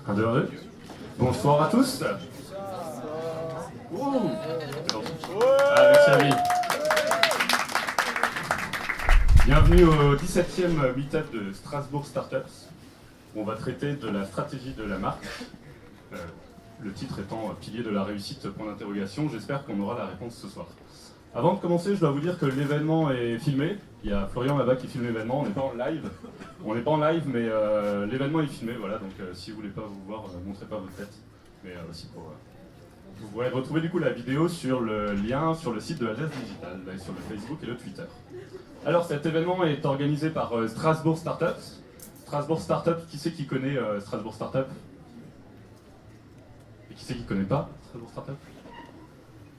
Un, deux, un, deux. Bonsoir à tous. Ouh. Ah, merci Ami. Bienvenue au 17e meet-up de Strasbourg Startups, où on va traiter de la stratégie de la marque. Le titre étant pilier de la réussite, point d'interrogation. J'espère qu'on aura la réponse ce soir. Avant de commencer, je dois vous dire que l'événement est filmé. Il y a Florian là-bas qui filme l'événement. On n'est pas en live. On n'est pas en live, mais l'événement est filmé. Voilà, donc si vous voulez pas vous voir, montrez pas votre tête. Mais aussi pour. Vous pourrez retrouver du coup la vidéo sur le lien sur le site de Alsace Digital, sur le Facebook et le Twitter. Alors cet événement est organisé par Strasbourg Startups. Strasbourg Startups, qui c'est qui connaît Strasbourg Startups? Et qui c'est qui connaît pas Strasbourg Startups?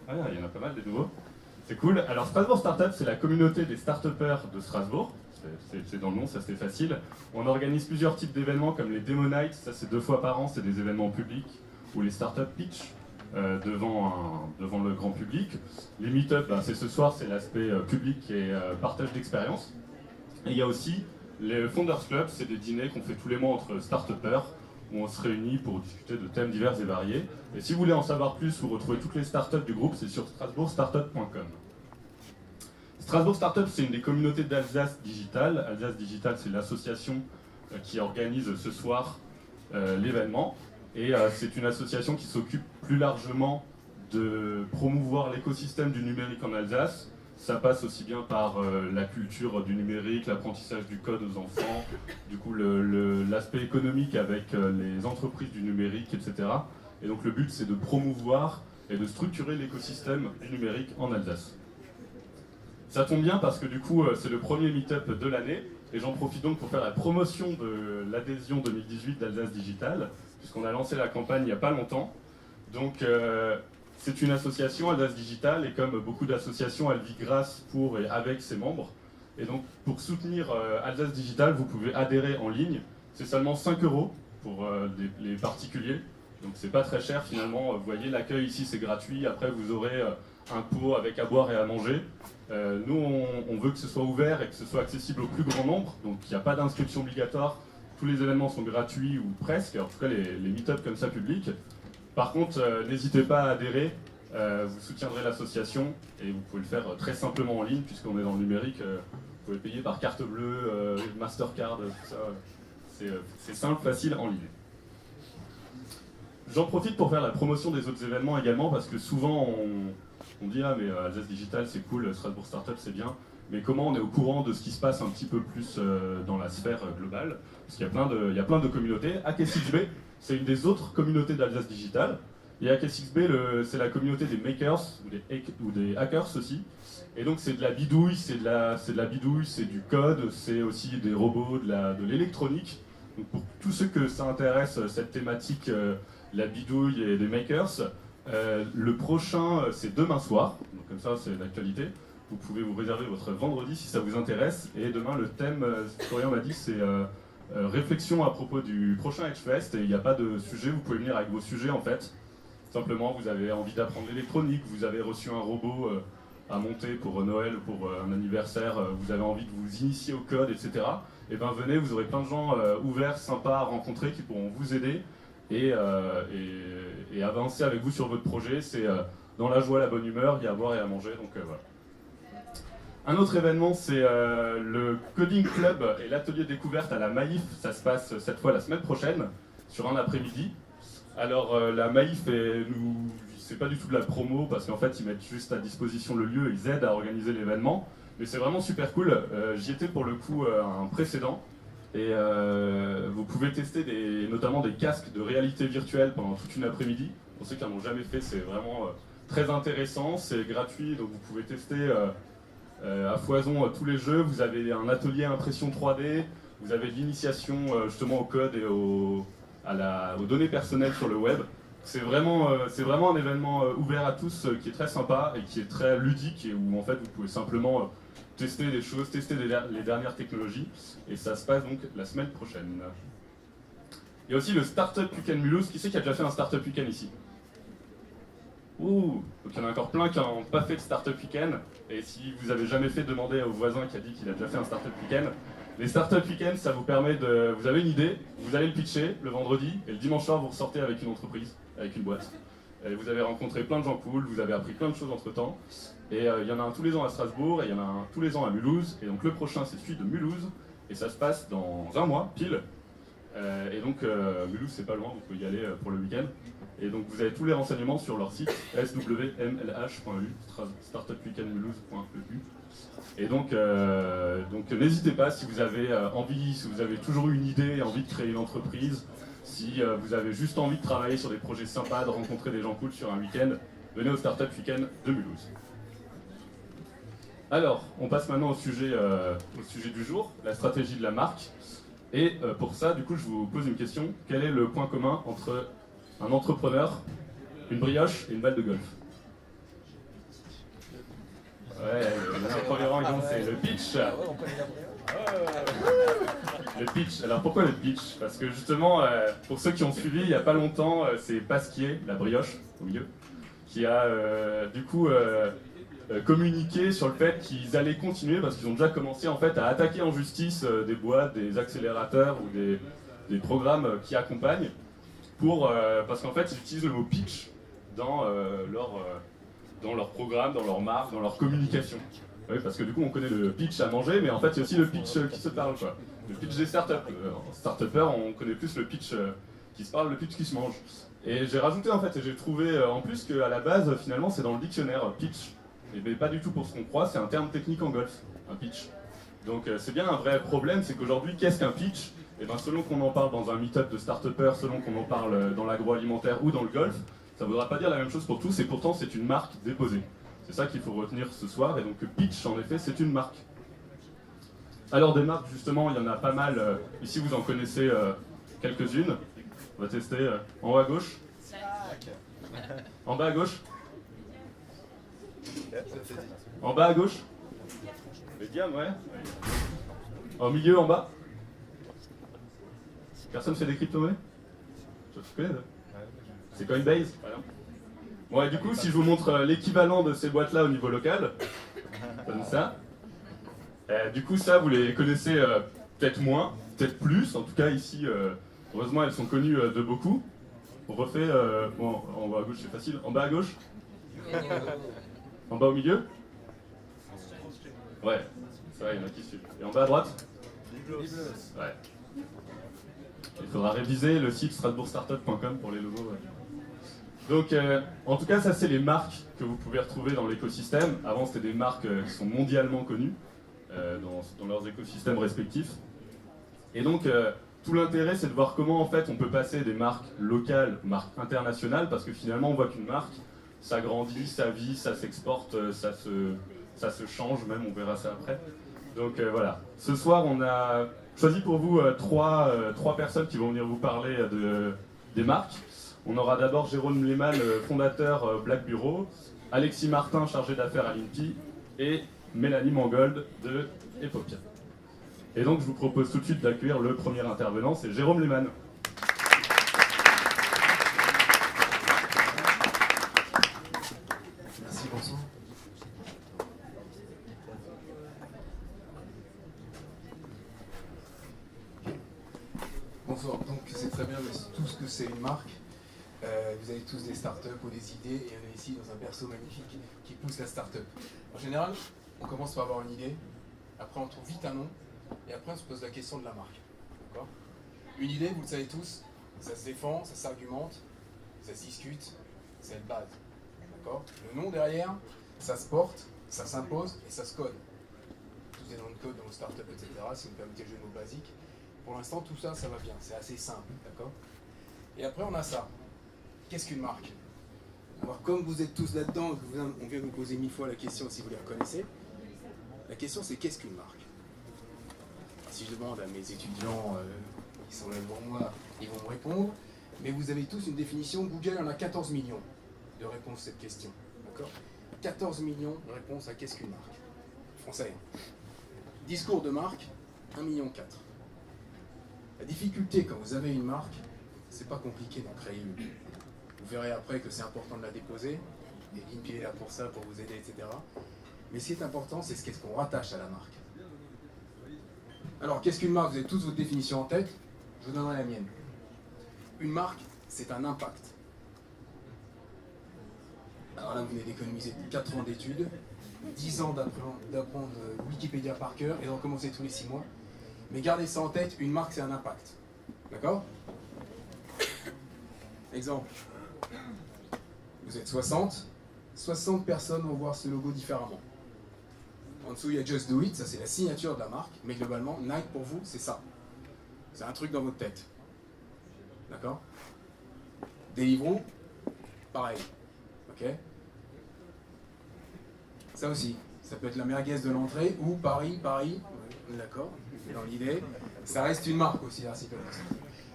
Ah, il y en a pas mal des nouveaux. C'est cool. Alors Strasbourg Startups, c'est la communauté des start-upers de Strasbourg. C'est dans le nom, ça c'est facile. On organise plusieurs types d'événements comme les Demo Nights, ça c'est 2 fois par an, c'est des événements publics, ou les Startup Pitch devant le grand public. Les meet-up, c'est ce soir, c'est l'aspect public et partage d'expérience. Et il y a aussi les Founders Club, c'est des dîners qu'on fait tous les mois entre start-upers, où on se réunit pour discuter de thèmes divers et variés. Et si vous voulez en savoir plus ou retrouver toutes les startups du groupe, c'est sur strasbourgstartup.com. Strasbourg Startup, c'est une des communautés d'Alsace Digital. Alsace Digital, c'est l'association qui organise ce soir l'événement. Et c'est une association qui s'occupe plus largement de promouvoir l'écosystème du numérique en Alsace. Ça passe aussi bien par la culture du numérique, l'apprentissage du code aux enfants, du coup l'aspect économique avec les entreprises du numérique, etc. Et donc le but, c'est de promouvoir et de structurer l'écosystème du numérique en Alsace. Ça tombe bien parce que du coup, c'est le premier meet-up de l'année, et j'en profite donc pour faire la promotion de l'adhésion 2018 d'Alsace Digital, puisqu'on a lancé la campagne il n'y a pas longtemps. Donc c'est une association, Alsace Digital, et comme beaucoup d'associations, elle vit grâce pour et avec ses membres. Et donc pour soutenir Alsace Digital, vous pouvez adhérer en ligne. C'est seulement 5 € pour les particuliers. Donc c'est pas très cher finalement. Vous voyez, l'accueil ici c'est gratuit. Après vous aurez un pot avec à boire et à manger. Nous on veut que ce soit ouvert et que ce soit accessible au plus grand nombre. Donc il n'y a pas d'inscription obligatoire. Tous les événements sont gratuits ou presque. En tout cas les meet-up comme ça publics. Par contre, n'hésitez pas à adhérer, vous soutiendrez l'association et vous pouvez le faire très simplement en ligne puisqu'on est dans le numérique, vous pouvez payer par carte bleue, Mastercard, tout ça, c'est simple, facile en ligne. J'en profite pour faire la promotion des autres événements également parce que souvent on dit « Ah mais Alsace Digital c'est cool, Strasbourg Startup c'est bien », mais comment on est au courant de ce qui se passe un petit peu plus dans la sphère globale? Parce qu'il y a plein de communautés. AKSXB, c'est une des autres communautés d'Alsace Digital. Et AKSXB, c'est la communauté des makers ou des hackers aussi. Et donc c'est de la bidouille, c'est du code, c'est aussi des robots, de l'électronique. Donc pour tous ceux que ça intéresse, cette thématique, la bidouille et des makers, le prochain c'est demain soir, donc comme ça c'est l'actualité. Vous pouvez vous réserver votre vendredi si ça vous intéresse. Et demain le thème, Florian m'a dit, c'est réflexion à propos du prochain Edgefest, et il n'y a pas de sujet, vous pouvez venir avec vos sujets en fait. Simplement, vous avez envie d'apprendre l'électronique, vous avez reçu un robot à monter pour Noël, pour un anniversaire, vous avez envie de vous initier au code, etc. Et bien venez, vous aurez plein de gens ouverts, sympas à rencontrer qui pourront vous aider et avancer avec vous sur votre projet. C'est dans la joie, la bonne humeur, il y a à boire et à manger, donc voilà. Un autre événement, c'est le Coding Club et l'atelier découverte à la Maïf. Ça se passe cette fois la semaine prochaine, sur un après-midi. Alors la Maïf, c'est pas du tout de la promo, parce qu'en fait ils mettent juste à disposition le lieu, ils aident à organiser l'événement. Mais c'est vraiment super cool. J'y étais pour le coup un précédent. Et vous pouvez tester notamment des casques de réalité virtuelle pendant toute une après-midi. Pour ceux qui n'en ont jamais fait, c'est vraiment très intéressant, c'est gratuit, donc vous pouvez tester à foison tous les jeux. Vous avez un atelier impression 3D, vous avez de l'initiation justement au code et aux données personnelles sur le web. C'est vraiment un événement ouvert à tous qui est très sympa et qui est très ludique et où en fait vous pouvez simplement tester des choses, tester les dernières technologies, et ça se passe donc la semaine prochaine. Il y a aussi le Startup Weekend Mulhouse. Qui c'est qui a déjà fait un Startup Weekend ici? Ouh, donc il y en a encore plein qui n'ont pas fait de Startup Weekend, et si vous avez jamais fait, demandez au voisin qui a dit qu'il a déjà fait un Startup Weekend. Les Startup Weekends, ça vous permet de... Vous avez une idée, vous allez le pitcher le vendredi, et le dimanche soir, vous ressortez avec une entreprise, avec une boîte. Et vous avez rencontré plein de gens cool, vous avez appris plein de choses entre-temps. Et il y en a un tous les ans à Strasbourg, et il y en a un tous les ans à Mulhouse. Et donc le prochain, c'est celui de Mulhouse, et ça se passe dans un mois, pile. Et donc Mulhouse, c'est pas loin, vous pouvez y aller pour le week-end. Et donc vous avez tous les renseignements sur leur site, swmlh.eu, startupweekendmulhouse.eu. Et donc n'hésitez pas si vous avez envie, si vous avez toujours eu une idée et envie de créer une entreprise, si vous avez juste envie de travailler sur des projets sympas, de rencontrer des gens cool sur un week-end, venez au Startup Weekend de Mulhouse. Alors, on passe maintenant au sujet du jour, la stratégie de la marque. Et pour ça, du coup, je vous pose une question. Quel est le point commun entre un entrepreneur, une brioche et une balle de golf? Ouais, le premier rang, c'est le pitch. Le pitch. Alors pourquoi le pitch? Parce que justement, pour ceux qui ont suivi, il n'y a pas longtemps, c'est Pasquier, la brioche, au milieu, qui a du coup communiqué sur le fait qu'ils allaient continuer, parce qu'ils ont déjà commencé en fait à attaquer en justice des boîtes, des accélérateurs ou des programmes qui accompagnent, parce qu'en fait ils utilisent le mot pitch dans leur programme, dans leur marque, dans leur communication. Oui, parce que du coup on connaît le pitch à manger, mais en fait il y a aussi le pitch qui se parle, quoi. Le pitch des startups. En start-upper, on connaît plus le pitch qui se parle, le pitch qui se mange. Et j'ai rajouté en fait, et j'ai trouvé en plus qu'à la base, finalement, c'est dans le dictionnaire, pitch. Mais pas du tout pour ce qu'on croit, c'est un terme technique en golf, un pitch. Donc c'est bien un vrai problème, c'est qu'aujourd'hui, qu'est-ce qu'un pitch? Et bien selon qu'on en parle dans un meet-up de start-upper, selon qu'on en parle dans l'agroalimentaire ou dans le golf, ça ne voudra pas dire la même chose pour tous, et pourtant c'est une marque déposée. C'est ça qu'il faut retenir ce soir, et donc pitch, en effet, c'est une marque. Alors des marques, justement, il y en a pas mal. Ici, vous en connaissez quelques-unes. On va tester en haut à gauche. En bas à gauche. En bas à gauche. Medium, ouais. En milieu, en bas. Personne fait des crypto-monnaies? Tu connais, c'est Coinbase, par exemple. Bon, et du coup, si je vous montre l'équivalent de ces boîtes-là au niveau local, comme ça. Du coup, ça, vous les connaissez peut-être moins, peut-être plus. En tout cas, ici, heureusement, elles sont connues de beaucoup. On refait. Bon, en bas à gauche, c'est facile. En bas à gauche. En bas au milieu. Ouais, c'est vrai, il y en a qui suivent. Et en bas à droite. Ouais. Il faudra réviser le site strasbourgstartup.com pour les logos. Ouais. Donc, en tout cas, ça, c'est les marques que vous pouvez retrouver dans l'écosystème. Avant, c'était des marques qui sont mondialement connues. Dans leurs écosystèmes respectifs. Et donc, tout l'intérêt, c'est de voir comment en fait on peut passer des marques locales aux marques internationales, parce que finalement, on voit qu'une marque, ça grandit, ça vit, ça s'exporte, ça se change même, on verra ça après. Donc voilà. Ce soir, on a choisi pour vous trois personnes qui vont venir vous parler des marques. On aura d'abord Jérôme Lehmann, fondateur Black Bureau, Alexis Martin, chargé d'affaires à l'INPI, et Mélanie Mangold de Epopia. Et donc je vous propose tout de suite d'accueillir le premier intervenant, c'est Jérôme Lehmann. Merci, bonsoir. Bonsoir, donc c'est très bien tout ce que c'est une marque. Vous avez tous des startups ou des idées, et on est ici dans un berceau magnifique qui pousse la startup. En général, on commence par avoir une idée, après on trouve vite un nom, et après on se pose la question de la marque. D'accord ? Une idée, vous le savez tous, ça se défend, ça s'argumente, ça se discute, c'est une base. D'accord ? Le nom derrière, ça se porte, ça s'impose et ça se code. Tous les noms de code dans nos startups, etc., si vous me permettez le jeu de mots basique. Pour l'instant, tout ça, ça va bien, c'est assez simple. D'accord ? Et après, on a ça. Qu'est-ce qu'une marque? Alors, comme vous êtes tous là-dedans, on vient de vous poser 1000 fois la question si vous les reconnaissez. La question, c'est qu'est-ce qu'une marque? Si je demande à mes étudiants qui sont là devant moi, ils vont me répondre. Mais vous avez tous une définition. Google en a 14 millions de réponses à cette question. D'accord? 14 millions de réponses à qu'est-ce qu'une marque? Français. Discours de marque, 1,4 million. La difficulté quand vous avez une marque, c'est pas compliqué d'en créer une. Vous verrez après que c'est important de la déposer, et l'INPI est là pour ça, pour vous aider, etc. Mais ce qui est important, c'est ce qu'on rattache à la marque. Alors, qu'est-ce qu'une marque? Vous avez tous votre définition en tête. Je vous donnerai la mienne. Une marque, c'est un impact. Alors là, vous venez d'économiser 4 ans d'études, 10 ans d'apprendre Wikipédia par cœur et de recommencer tous les 6 mois. Mais gardez ça en tête, une marque, c'est un impact. D'accord? Exemple. Vous êtes 60. 60 personnes vont voir ce logo différemment. En dessous, il y a Just Do It, ça c'est la signature de la marque, mais globalement, Nike pour vous, c'est ça. C'est un truc dans votre tête. D'accord? Deliveroo, pareil. Ok? Ça aussi, ça peut être la merguez de l'entrée ou Paris, on est d'accord? Dans l'idée, ça reste une marque aussi, là, c'est comme ça.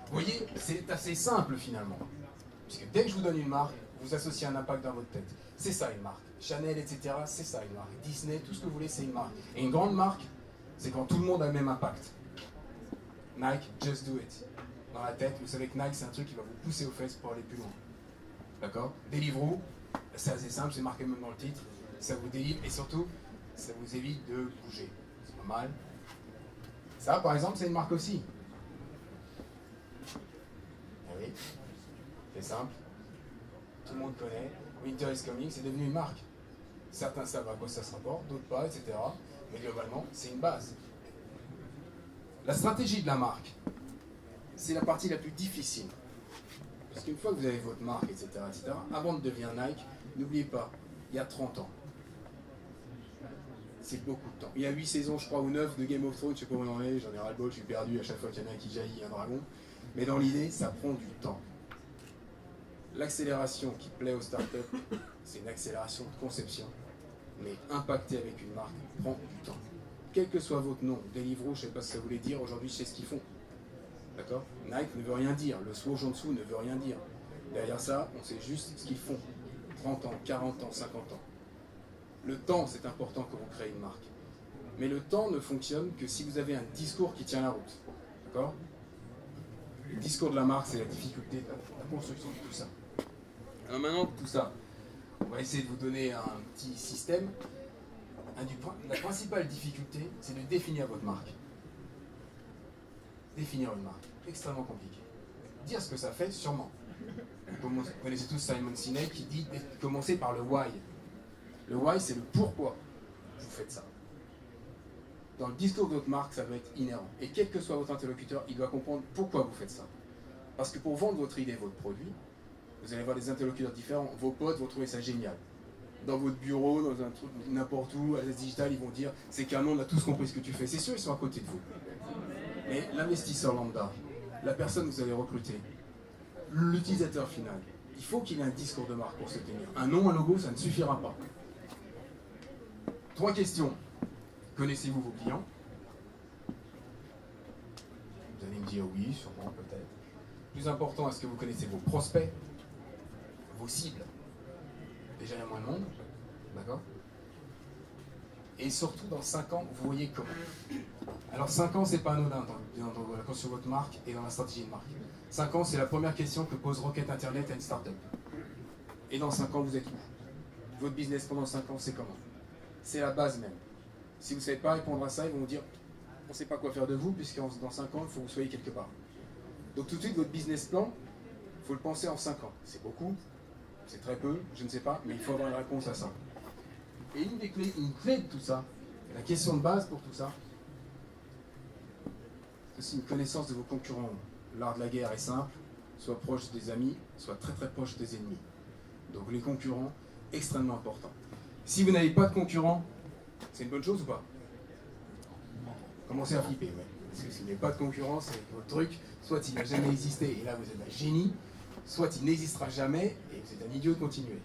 Vous voyez, c'est assez simple finalement. Puisque dès que je vous donne une marque, vous associez un impact dans votre tête. C'est ça une marque. Chanel, etc., c'est ça une marque. Disney, tout ce que vous voulez, c'est une marque. Et une grande marque, c'est quand tout le monde a le même impact. Nike, just do it. Dans la tête, vous savez que Nike, c'est un truc qui va vous pousser aux fesses pour aller plus loin. D'accord? Deliveroo, c'est assez simple, c'est marqué même dans le titre. Ça vous délivre et surtout, ça vous évite de bouger. C'est pas mal. Ça, par exemple, c'est une marque aussi. Ah oui, c'est simple. Tout le monde connaît. Winter is coming, c'est devenu une marque. Certains savent à quoi ça se rapporte, d'autres pas, etc. Mais globalement, c'est une base. La stratégie de la marque, c'est la partie la plus difficile. Parce qu'une fois que vous avez votre marque, etc., avant de devenir Nike, n'oubliez pas, il y a 30 ans. C'est beaucoup de temps. Il y a 8 saisons, je crois, ou 9 de Game of Thrones, je sais pas où on en est, j'en ai ras-le-bol, je suis perdu à chaque fois qu'il y en a un qui jaillit, un dragon. Mais dans l'idée, ça prend du temps. L'accélération qui plaît aux startups, c'est une accélération de conception. Mais impacter avec une marque prend du temps. Quel que soit votre nom, Deliveroo, je ne sais pas ce que ça voulait dire, aujourd'hui je sais ce qu'ils font. D'accord? Nike ne veut rien dire, le swoosh en dessous ne veut rien dire. Derrière ça, on sait juste ce qu'ils font. 30 ans, 40 ans, 50 ans. Le temps, c'est important quand vous créez une marque. Mais le temps ne fonctionne que si vous avez un discours qui tient la route. D'accord? Le discours de la marque, c'est la difficulté de la construction de tout ça. Alors maintenant que tout ça, on va essayer de vous donner un petit système. La principale difficulté, c'est de définir votre marque. Définir une marque, extrêmement compliqué. Dire ce que ça fait, sûrement. Vous connaissez tous Simon Sinek qui dit commencer par le why. Le why, c'est le pourquoi vous faites ça. Dans le discours de votre marque, ça doit être inhérent. Et quel que soit votre interlocuteur, il doit comprendre pourquoi vous faites ça. Parce que pour vendre votre idée, votre produit, vous allez avoir des interlocuteurs différents. Vos potes vont trouver ça génial. Dans votre bureau, dans un truc, n'importe où, à la digital, ils vont dire c'est canon, on a tous compris ce que tu fais. C'est sûr, ils sont à côté de vous. Mais l'investisseur lambda, la personne que vous allez recruter, l'utilisateur final, il faut qu'il ait un discours de marque pour se tenir. Un nom, un logo, ça ne suffira pas. 3 questions. Connaissez-vous vos clients? Vous allez me dire oui, sûrement, peut-être. Plus important, est-ce que vous connaissez vos prospects, vos cibles? Déjà, il y a moins de monde, d'accord? Et surtout, dans 5 ans, vous voyez comment. Alors, 5 ans, c'est pas anodin dans la construction de votre marque et dans la stratégie de marque. 5 ans, c'est la première question que pose Rocket Internet à une startup. Et dans 5 ans, vous êtes où? Votre business pendant 5 ans, c'est comment? C'est la base même. Si vous ne savez pas répondre à ça, ils vont vous dire on ne sait pas quoi faire de vous, puisque dans 5 ans, il faut que vous soyez quelque part. Donc tout de suite, votre business plan, il faut le penser en 5 ans. C'est beaucoup, c'est très peu, je ne sais pas, mais il faut avoir une réponse à ça. Et une clé de tout ça, la question de base pour tout ça, c'est aussi une connaissance de vos concurrents. L'art de la guerre est simple, soit proche des amis, soit très très proche des ennemis. Donc les concurrents, extrêmement importants. Si vous n'avez pas de concurrents, c'est une bonne chose ou pas? Commencez à flipper, ouais. Parce que si vous n'avez pas de concurrent, c'est votre truc, soit il n'a jamais existé, et là vous êtes un génie, soit il n'existera jamais, et vous êtes un idiot de continuer.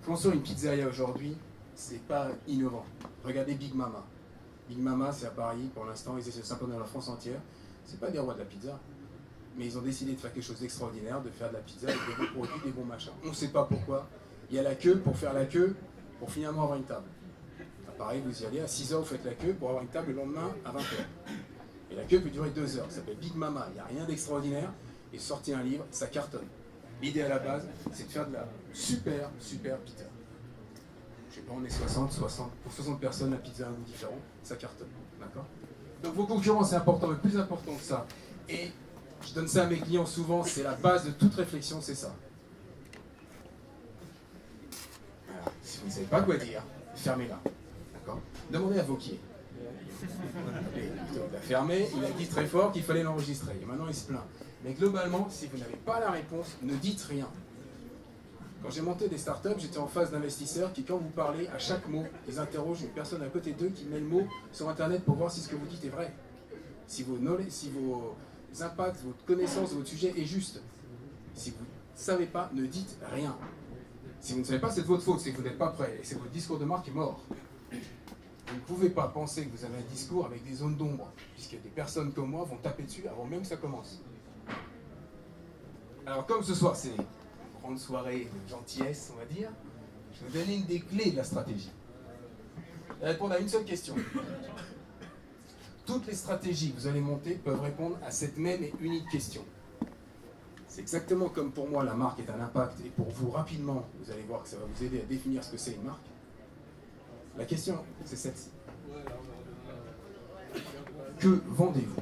Construire une pizzeria aujourd'hui, c'est pas innovant. Regardez Big Mama. Big Mama, c'est à Paris, pour l'instant, ils essaient de s'imposer dans la France entière. C'est pas des rois de la pizza, mais ils ont décidé de faire quelque chose d'extraordinaire, de faire de la pizza avec des bons produits, des bons machins. On ne sait pas pourquoi. Il y a la queue pour faire la queue, pour finalement avoir une table. À Paris, vous y allez, à 6h, vous faites la queue pour avoir une table le lendemain à 20h. Et la queue peut durer 2 heures. Ça s'appelle Big Mama, il n'y a rien d'extraordinaire. Et sorti un livre, ça cartonne. L'idée à la base, c'est de faire de la super pizza. Je sais pas, on est 60, pour 60 personnes, la pizza a un goût différent, ça cartonne. D'accord? Donc vos concurrents, c'est important, mais plus important que ça. Et je donne ça à mes clients souvent, c'est la base de toute réflexion, c'est ça. Voilà. Si vous ne savez pas quoi dire, fermez-la. D'accord? Demandez à Vauquier. Il a fermé, il a dit très fort qu'il fallait l'enregistrer. Et maintenant, il se plaint. Mais globalement, si vous n'avez pas la réponse, ne dites rien. Quand j'ai monté des startups, j'étais en face d'investisseurs qui, quand vous parlez, à chaque mot, ils interrogent une personne à côté d'eux qui met le mot sur Internet pour voir si ce que vous dites est vrai. Si vos impacts, votre connaissance de votre sujet est juste. Si vous ne savez pas, ne dites rien. Si vous ne savez pas, c'est de votre faute, c'est que vous n'êtes pas prêt. Et c'est votre discours de marque qui est mort. Vous ne pouvez pas penser que vous avez un discours avec des zones d'ombre, puisque des personnes comme moi vont taper dessus avant même que ça commence. Alors comme ce soir, c'est une grande soirée de gentillesse, on va dire, je vais vous donner une des clés de la stratégie. Je vais répondre à une seule question. Toutes les stratégies que vous allez monter peuvent répondre à cette même et unique question. C'est exactement comme pour moi, la marque est un impact, et pour vous, rapidement, vous allez voir que ça va vous aider à définir ce que c'est une marque. La question, c'est celle-ci. Que vendez-vous?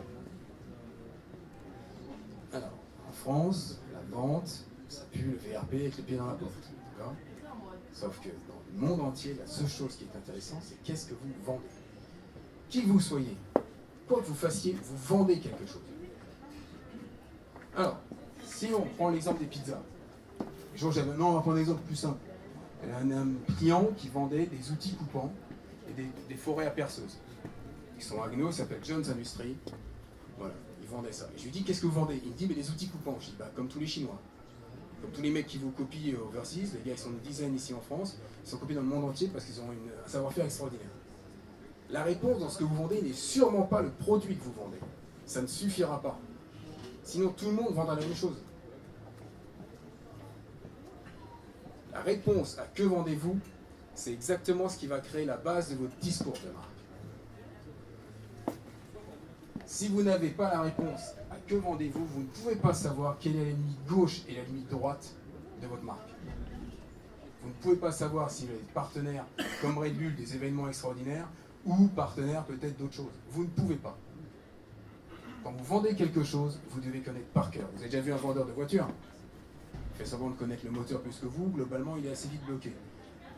Alors, en France, la vente, ça pue le VRP avec le pied dans la porte. D'accord? Sauf que dans le monde entier, la seule chose qui est intéressante, c'est qu'est-ce que vous vendez. Qui que vous soyez, quoi que vous fassiez, vous vendez quelque chose. Alors, si on prend l'exemple des pizzas, non, on va prendre un exemple plus simple. Un client qui vendait des outils coupants et des forêts à perceuse. Ils sont agnos, ils s'appellent Jones Industries. Voilà, ils vendaient ça. Et je lui dis, qu'est-ce que vous vendez? Il me dit, mais des outils coupants. Je dis, bah, comme tous les Chinois. Comme tous les mecs qui vous copient overseas, les gars, ils sont une dizaine ici en France, ils sont copiés dans le monde entier parce qu'ils ont un savoir-faire extraordinaire. La réponse dans ce que vous vendez n'est sûrement pas le produit que vous vendez. Ça ne suffira pas. Sinon, tout le monde vendra la même chose. La réponse à que vendez-vous, c'est exactement ce qui va créer la base de votre discours de marque. Si vous n'avez pas la réponse à que vendez-vous, vous ne pouvez pas savoir quelle est la limite gauche et la limite droite de votre marque. Vous ne pouvez pas savoir si vous êtes partenaire comme Red Bull des événements extraordinaires ou partenaire peut-être d'autres choses. Vous ne pouvez pas. Quand vous vendez quelque chose, vous devez connaître par cœur. Vous avez déjà vu un vendeur de voiture? Il fait semblant de connaître le moteur plus que vous, globalement il est assez vite bloqué.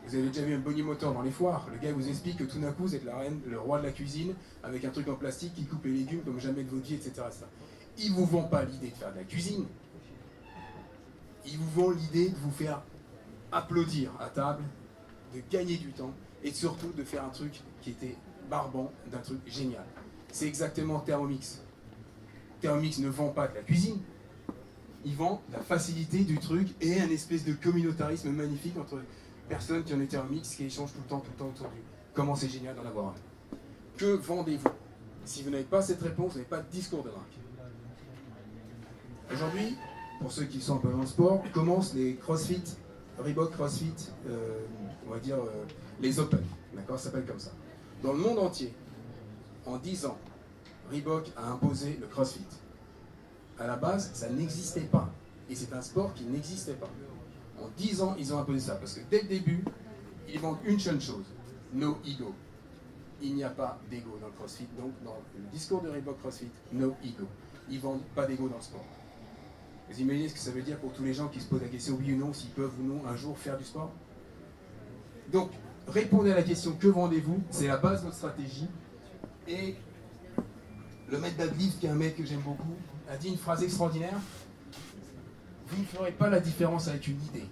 Vous avez déjà vu un bonimoteur dans les foires, le gars vous explique que tout d'un coup vous êtes la reine, le roi de la cuisine, avec un truc en plastique qui coupe les légumes comme jamais de votre vie, etc. Il ne vous vend pas l'idée de faire de la cuisine, il vous vend l'idée de vous faire applaudir à table, de gagner du temps, et surtout de faire un truc qui était barbant, d'un truc génial. C'est exactement Thermomix. Thermomix ne vend pas de la cuisine, il vend la facilité du truc et un espèce de communautarisme magnifique entre personnes qui ont été en mix, qui échangent tout le temps autour du. Comment c'est génial d'en avoir un. Que vendez-vous? Si vous n'avez pas cette réponse, vous n'avez pas de discours de marque. Aujourd'hui, pour ceux qui sont un peu dans le sport, commencent les CrossFit, Reebok CrossFit, on va dire les Open. D'accord, ça s'appelle comme ça. Dans le monde entier, en 10 ans, Reebok a imposé le CrossFit. À la base, ça n'existait pas. Et c'est un sport qui n'existait pas. En 10 ans, ils ont imposé ça. Parce que dès le début, ils vendent une seule chose. No ego. Il n'y a pas d'ego dans le CrossFit. Donc, dans le discours de Reebok CrossFit, no ego. Ils vendent pas d'ego dans le sport. Vous imaginez ce que ça veut dire pour tous les gens qui se posent la question oui ou non, s'ils peuvent ou non un jour faire du sport? Donc, répondez à la question que vendez-vous? C'est la base de votre stratégie. Et le maître d'Adlift, qui est un mec que j'aime beaucoup, a dit une phrase extraordinaire. Vous ne ferez pas la différence avec une idée.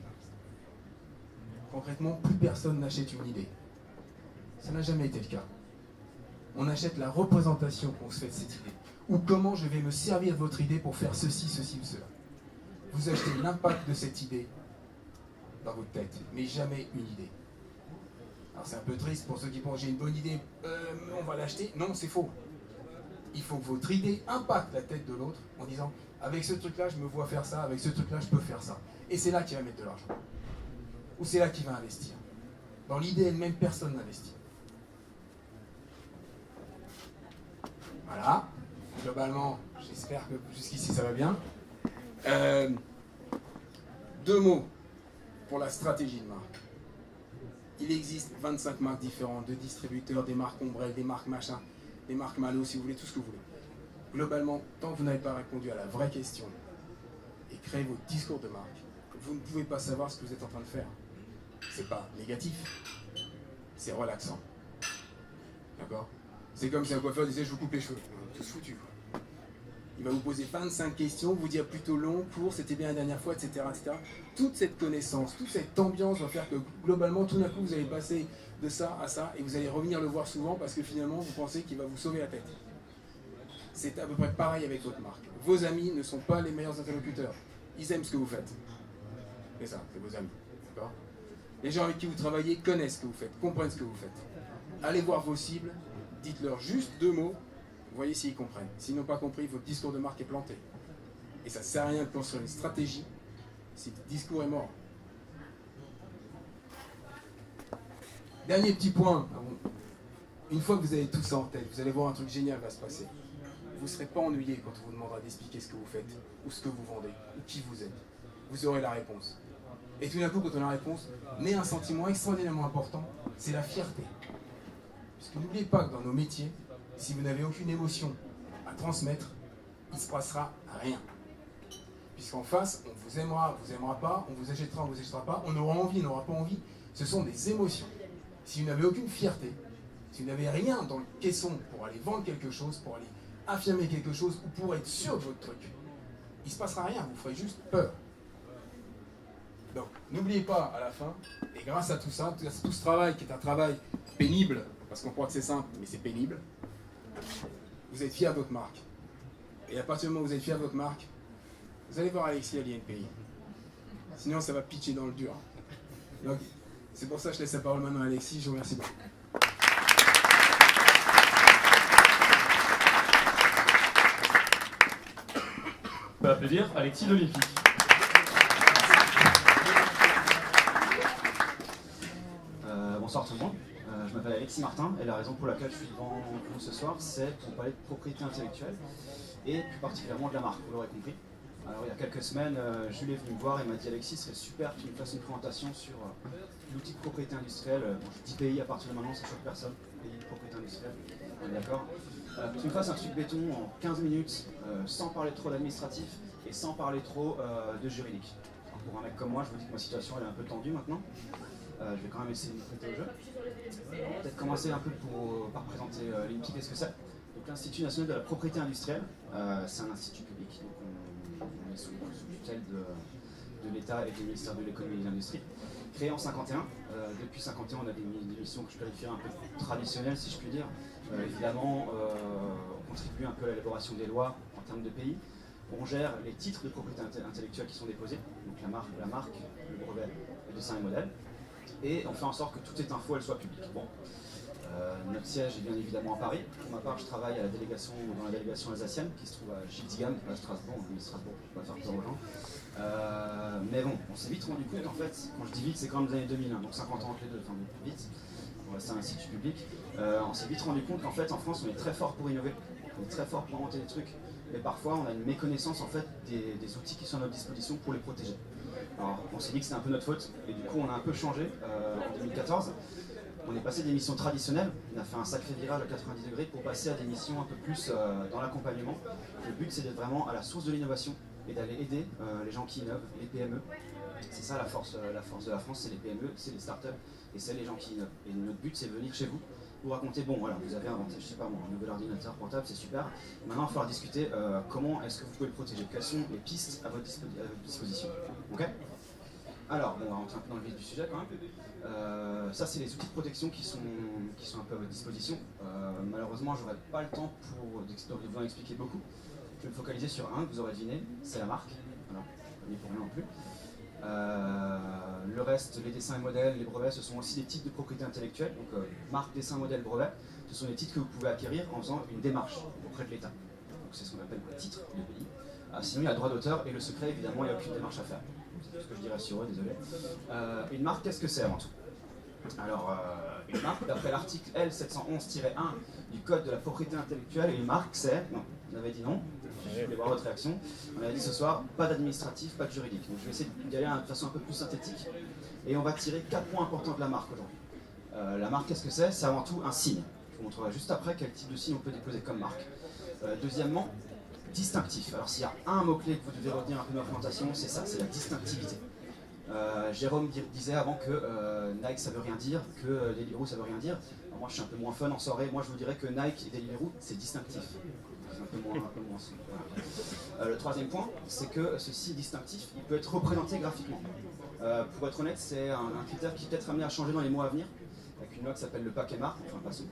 Concrètement, plus personne n'achète une idée. Ça n'a jamais été le cas. On achète la représentation qu'on se fait de cette idée. Ou comment je vais me servir de votre idée pour faire ceci, ceci ou cela. Vous achetez l'impact de cette idée dans votre tête, mais jamais une idée. Alors c'est un peu triste pour ceux qui pensent j'ai une bonne idée, on va l'acheter. Non, c'est faux. Il faut que votre idée impacte la tête de l'autre en disant avec ce truc-là, je me vois faire ça, avec ce truc-là, je peux faire ça. Et c'est là qu'il va mettre de l'argent. Ou c'est là qu'il va investir. Dans l'idée elle-même, personne n'investit. Voilà. Globalement, j'espère que jusqu'ici ça va bien. 2 mots pour la stratégie de marque. Il existe 25 marques différentes, de distributeurs, des marques ombrelles, des marques machin, les marques Malo, si vous voulez, tout ce que vous voulez. Globalement, tant que vous n'avez pas répondu à la vraie question et créé votre discours de marque, vous ne pouvez pas savoir ce que vous êtes en train de faire. C'est pas négatif, c'est relaxant. D'accord? C'est comme si un coiffeur disait je vous coupe les cheveux. On est tous foutus. Il va vous poser 25 questions, vous dire plutôt long, court, c'était bien la dernière fois, etc., etc. Toute cette connaissance, toute cette ambiance va faire que globalement, tout d'un coup, vous allez passer de ça à ça et vous allez revenir le voir souvent parce que finalement, vous pensez qu'il va vous sauver la tête. C'est à peu près pareil avec votre marque. Vos amis ne sont pas les meilleurs interlocuteurs. Ils aiment ce que vous faites. C'est ça, c'est vos amis. D'accord ? Les gens avec qui vous travaillez connaissent ce que vous faites, comprennent ce que vous faites. Allez voir vos cibles, dites-leur juste 2 mots, voyez s'ils comprennent. S'ils n'ont pas compris, votre discours de marque est planté. Et ça ne sert à rien de construire une stratégie si le discours est mort. Dernier petit point. Une fois que vous avez tout ça en tête, vous allez voir un truc génial va se passer. Vous ne serez pas ennuyé quand on vous demandera d'expliquer ce que vous faites, ou ce que vous vendez, ou qui vous êtes. Vous aurez la réponse. Et tout d'un coup, quand on a la réponse, naît un sentiment extraordinairement important, c'est la fierté. Puisque n'oubliez pas que dans nos métiers, si vous n'avez aucune émotion à transmettre, il ne se passera rien. Puisqu'en face, on vous aimera pas, on vous achètera, on vous achètera pas, on aura envie, on n'aura pas envie. Ce sont des émotions. Si vous n'avez aucune fierté, si vous n'avez rien dans le caisson pour aller vendre quelque chose, pour aller affirmer quelque chose ou pour être sûr de votre truc, il ne se passera rien, vous ferez juste peur. Donc, n'oubliez pas à la fin, et grâce à tout ça, tout ce travail qui est un travail pénible, parce qu'on croit que c'est simple, mais c'est pénible, vous êtes fier de votre marque. Et à partir du moment où vous êtes fier de votre marque, vous allez voir Alexis à l'INPI. Sinon, ça va pitcher dans le dur. Donc, c'est pour ça que je laisse la parole maintenant à Alexis. Je vous remercie beaucoup. On peut applaudir Alexis de l'Olympique. Bonsoir tout le monde, je m'appelle Alexis Martin et la raison pour laquelle je suis devant vous ce soir, c'est pour parler de propriété intellectuelle et plus particulièrement de la marque, vous l'aurez compris. Alors il y a quelques semaines, Jules est venu me voir et m'a dit Alexis, ce serait super que tu me fasses une présentation sur l'outil de propriété industrielle. Je dis pays à partir de maintenant, ça choque personne, pays de propriété industrielle, on est d'accord. Que tu me fasses un truc béton en 15 minutes, sans parler trop d'administratif et sans parler trop de juridique. Alors, pour un mec comme moi, je vous dis que ma situation elle est un peu tendue maintenant. Je vais quand même essayer de me prêter au jeu. Peut-être commencer un peu par présenter l'INPI, qu'est-ce que c'est. Donc l'Institut national de la propriété industrielle, c'est un institut public, donc on est sous tutelle de l'État et du ministère de l'économie et de l'industrie. Créé en 51, depuis 51 on a des missions que je qualifierais un peu traditionnelles si je puis dire. Évidemment, on contribue un peu à l'élaboration des lois en termes de pays. On gère les titres de propriété intellectuelle qui sont déposés, donc la marque, le brevet, le dessin et modèle. Et on fait en sorte que toute cette info elle soit publique. Bon. Notre siège est bien évidemment à Paris. Pour ma part, je travaille dans la délégation alsacienne qui se trouve à Schiltigheim, à Strasbourg, on va faire peur aux gens. Mais bon, on s'est vite rendu compte en fait, quand je dis vite, c'est quand même les années 2000, hein, donc 50 ans entre les deux, enfin vite, pour rester un institut public. On s'est vite rendu compte qu'en fait, en France, on est très fort pour innover, on est très fort pour inventer des trucs, mais parfois on a une méconnaissance en fait des outils qui sont à notre disposition pour les protéger. Alors, on s'est dit que c'était un peu notre faute, et du coup on a un peu changé en 2014. On est passé des missions traditionnelles, on a fait un sacré virage à 90 degrés pour passer à des missions un peu plus dans l'accompagnement. Le but c'est d'être vraiment à la source de l'innovation et d'aller aider les gens qui innovent, les PME. C'est ça la force de la France, c'est les PME, c'est les startups et c'est les gens qui innovent. Et notre but c'est de venir chez vous, vous raconter, bon voilà, vous avez inventé, je sais pas moi, un nouvel ordinateur portable, c'est super. Maintenant il va falloir discuter comment est-ce que vous pouvez le protéger, quelles sont les pistes à votre disposition. Ok ? Alors, bon, on va rentrer un peu dans le vif du sujet quand même. Ça, c'est les outils de protection qui sont un peu à votre disposition. Malheureusement, j'aurai pas le temps de vous en expliquer beaucoup. Je vais me focaliser sur un que vous aurez deviné, c'est la marque. Voilà, pas pour rien non plus. Le reste, les dessins et modèles, les brevets, ce sont aussi des titres de propriété intellectuelle. Donc, marque, dessin, modèle, brevet, ce sont des titres que vous pouvez acquérir en faisant une démarche auprès de l'État. Donc, c'est ce qu'on appelle le titre de pays. Sinon, il y a le droit d'auteur et le secret, évidemment, il n'y a aucune démarche à faire. C'est tout ce que je dirais sur eux, désolé. Une marque, qu'est-ce que c'est avant tout? Alors, une marque, d'après l'article L711-1 du Code de la propriété intellectuelle, une marque, c'est... Non, on avait dit non. Je voulais voir votre réaction. On avait dit ce soir, pas d'administratif, pas de juridique. Donc je vais essayer d'y aller de façon un peu plus synthétique. Et on va tirer 4 points importants de la marque aujourd'hui. La marque, qu'est-ce que c'est? C'est avant tout un signe. vous montrerai juste après quel type de signe on peut déposer comme marque. Deuxièmement, distinctif. Alors s'il y a un mot-clé que vous devez retenir un peu de ma présentation, c'est ça, c'est la distinctivité. Jérôme disait avant que Nike ça veut rien dire, que Deliveroo ça veut rien dire. Alors moi je suis un peu moins fun en soirée, moi je vous dirais que Nike et Deliveroo c'est distinctif. C'est un peu moins voilà. Le troisième point, c'est que ceci distinctif, il peut être représenté graphiquement. Pour être honnête, c'est un critère qui est peut-être amené à changer dans les mois à venir, avec une loi qui s'appelle le paquet marque, enfin passons.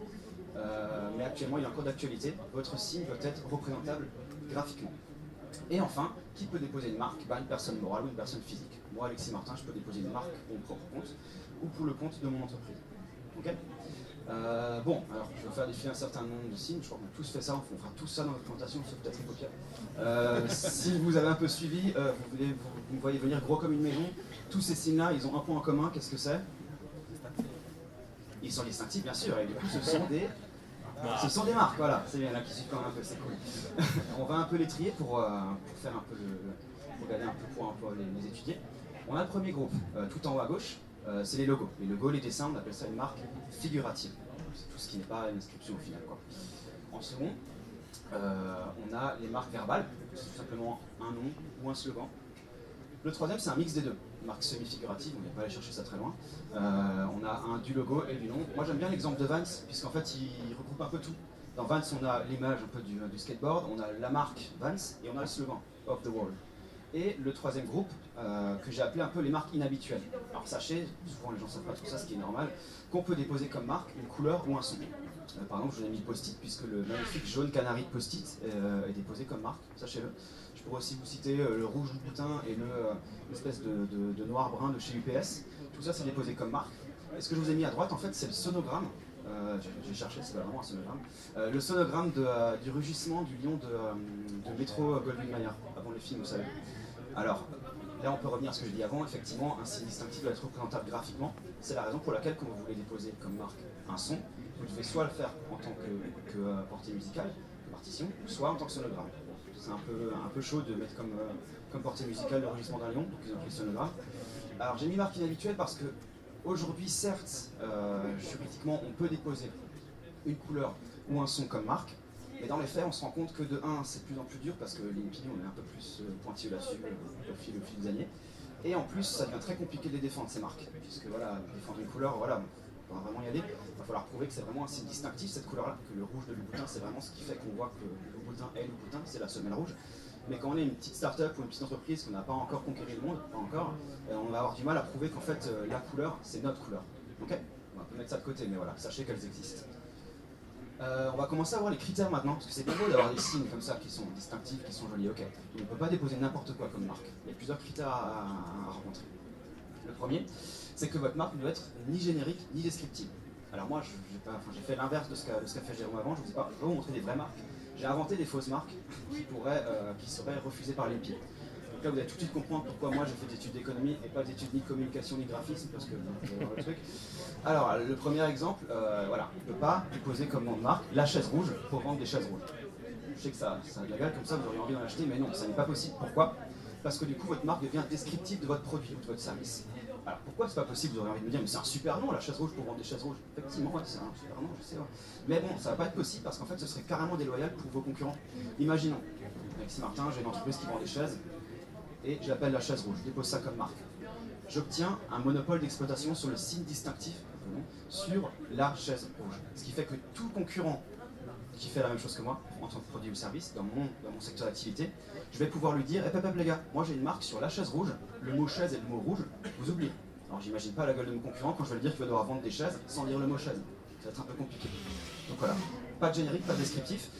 Mais actuellement il est encore d'actualité, votre signe peut être représentable graphiquement. Et enfin, qui peut déposer une marque? Une personne morale ou une personne physique. Moi, Alexis Martin, je peux déposer une marque pour mon propre compte ou pour le compte de mon entreprise. Ok. Bon, alors je vais faire défiler un certain nombre de signes. Je crois qu'on a tous fait ça, on fera tout ça dans notre présentation, sauf peut-être Hypopia. Si vous avez un peu suivi, vous me voyez venir gros comme une maison. Tous ces signes-là, ils ont un point en commun. Qu'est-ce que c'est? Ils sont distinctifs, bien sûr, et du coup, ce sont des marques, voilà, c'est bien là qui suivent quand même un peu, c'est cool. On va un peu les trier pour faire un peu pour regarder un peu pour les étudier. On a le premier groupe, tout en haut à gauche, c'est les logos. Les logos, les dessins, on appelle ça une marque figurative. C'est tout ce qui n'est pas une inscription au final, quoi. En second, on a les marques verbales, c'est tout simplement un nom ou un slogan. Le troisième, c'est un mix des deux. Une marque semi-figurative, on ne va pas aller chercher ça très loin. On a du logo et du nom. Moi j'aime bien l'exemple de Vans, puisqu'en fait il regroupe un peu tout. Dans Vans, on a l'image un peu du skateboard, on a la marque Vans et on a le slogan of the world. Et le troisième groupe, que j'ai appelé un peu les marques inhabituelles. Alors sachez, souvent les gens ne savent pas tout ça, ce qui est normal, qu'on peut déposer comme marque une couleur ou un son. Par exemple, je vous ai mis post-it, puisque le magnifique jaune canari de post-it est déposé comme marque, sachez-le. Je pourrais aussi vous citer le rouge Louboutin et l'espèce de noir-brun de chez UPS. Tout ça, c'est déposé comme marque. Et ce que je vous ai mis à droite, en fait, c'est le sonogramme. J'ai cherché, c'est vraiment un sonogramme. Le sonogramme du rugissement du lion de métro Goldwyn Mayer, avant le film, vous savez. Alors, là, on peut revenir à ce que je dis avant. Effectivement, un signe distinctif doit être représentable graphiquement. C'est la raison pour laquelle, quand vous voulez déposer comme marque un son, vous devez soit le faire en tant que portée musicale, partition, soit en tant que sonogramme. C'est un peu chaud de mettre comme portée musicale le rugissement d'un lion, donc ils ont pris le sonogramme. Alors j'ai mis marque inhabituelle parce que aujourd'hui, certes, juridiquement, on peut déposer une couleur ou un son comme marque, mais dans les faits, on se rend compte que de 1, c'est de plus en plus dur parce que l'INPI, on est un peu plus pointilleux là-dessus au fil des années. Et en plus, ça devient très compliqué de les défendre, ces marques, puisque voilà, défendre une couleur, voilà, on va vraiment y aller. Il va falloir prouver que c'est vraiment un signe distinctif, cette couleur-là, que le rouge de Louboutin, c'est vraiment ce qui fait qu'on voit que Louboutin est Louboutin, c'est la semelle rouge. Mais quand on est une petite start-up ou une petite entreprise qu'on n'a pas encore conquéri le monde, pas encore, on va avoir du mal à prouver qu'en fait, la couleur, c'est notre couleur. Ok? On peut mettre ça de côté, mais voilà, sachez qu'elles existent. On va commencer à voir les critères maintenant, parce que c'est bien beau d'avoir des signes comme ça qui sont distinctifs, qui sont jolis, ok. On ne peut pas déposer n'importe quoi comme marque. Il y a plusieurs critères à rencontrer. Le premier, c'est que votre marque ne doit être ni générique ni descriptive. Alors moi, j'ai fait l'inverse de ce qu'a fait Jérôme avant, je ne vais pas vous montrer des vraies marques. J'ai inventé des fausses marques qui seraient refusées par l'INPI. Donc là, vous allez tout de suite comprendre pourquoi moi j'ai fait des études d'économie et pas d'études ni de communication ni de graphisme, parce que vous allez voir le truc. Alors, le premier exemple, voilà, on ne peut pas déposer comme nom de marque la chaise rouge pour vendre des chaises rouges. Je sais que ça a de la gueule, comme ça vous auriez envie d'en acheter, mais non, ça n'est pas possible. Pourquoi? Parce que du coup, votre marque devient descriptive de votre produit ou de votre service. Alors pourquoi c'est pas possible? Vous aurez envie de me dire, mais c'est un super nom, la chaise rouge pour vendre des chaises rouges. Effectivement, ouais, c'est un super nom, je sais. Ouais. Mais bon, ça va pas être possible parce qu'en fait, ce serait carrément déloyal pour vos concurrents. Imaginons, Alexis Martin, j'ai une entreprise qui vend des chaises et j'appelle la chaise rouge, je dépose ça comme marque. J'obtiens un monopole d'exploitation sur le signe distinctif sur la chaise rouge. Ce qui fait que tout concurrent qui fait la même chose que moi, en tant que produit ou service, dans mon secteur d'activité, je vais pouvoir lui dire, hé les gars, moi j'ai une marque sur la chaise rouge, le mot chaise et le mot rouge, vous oubliez. Alors j'imagine pas la gueule de mon concurrent quand je vais lui dire qu'il va devoir vendre des chaises sans lire le mot chaise. Ça va être un peu compliqué. Donc voilà, pas de générique, pas de descriptif.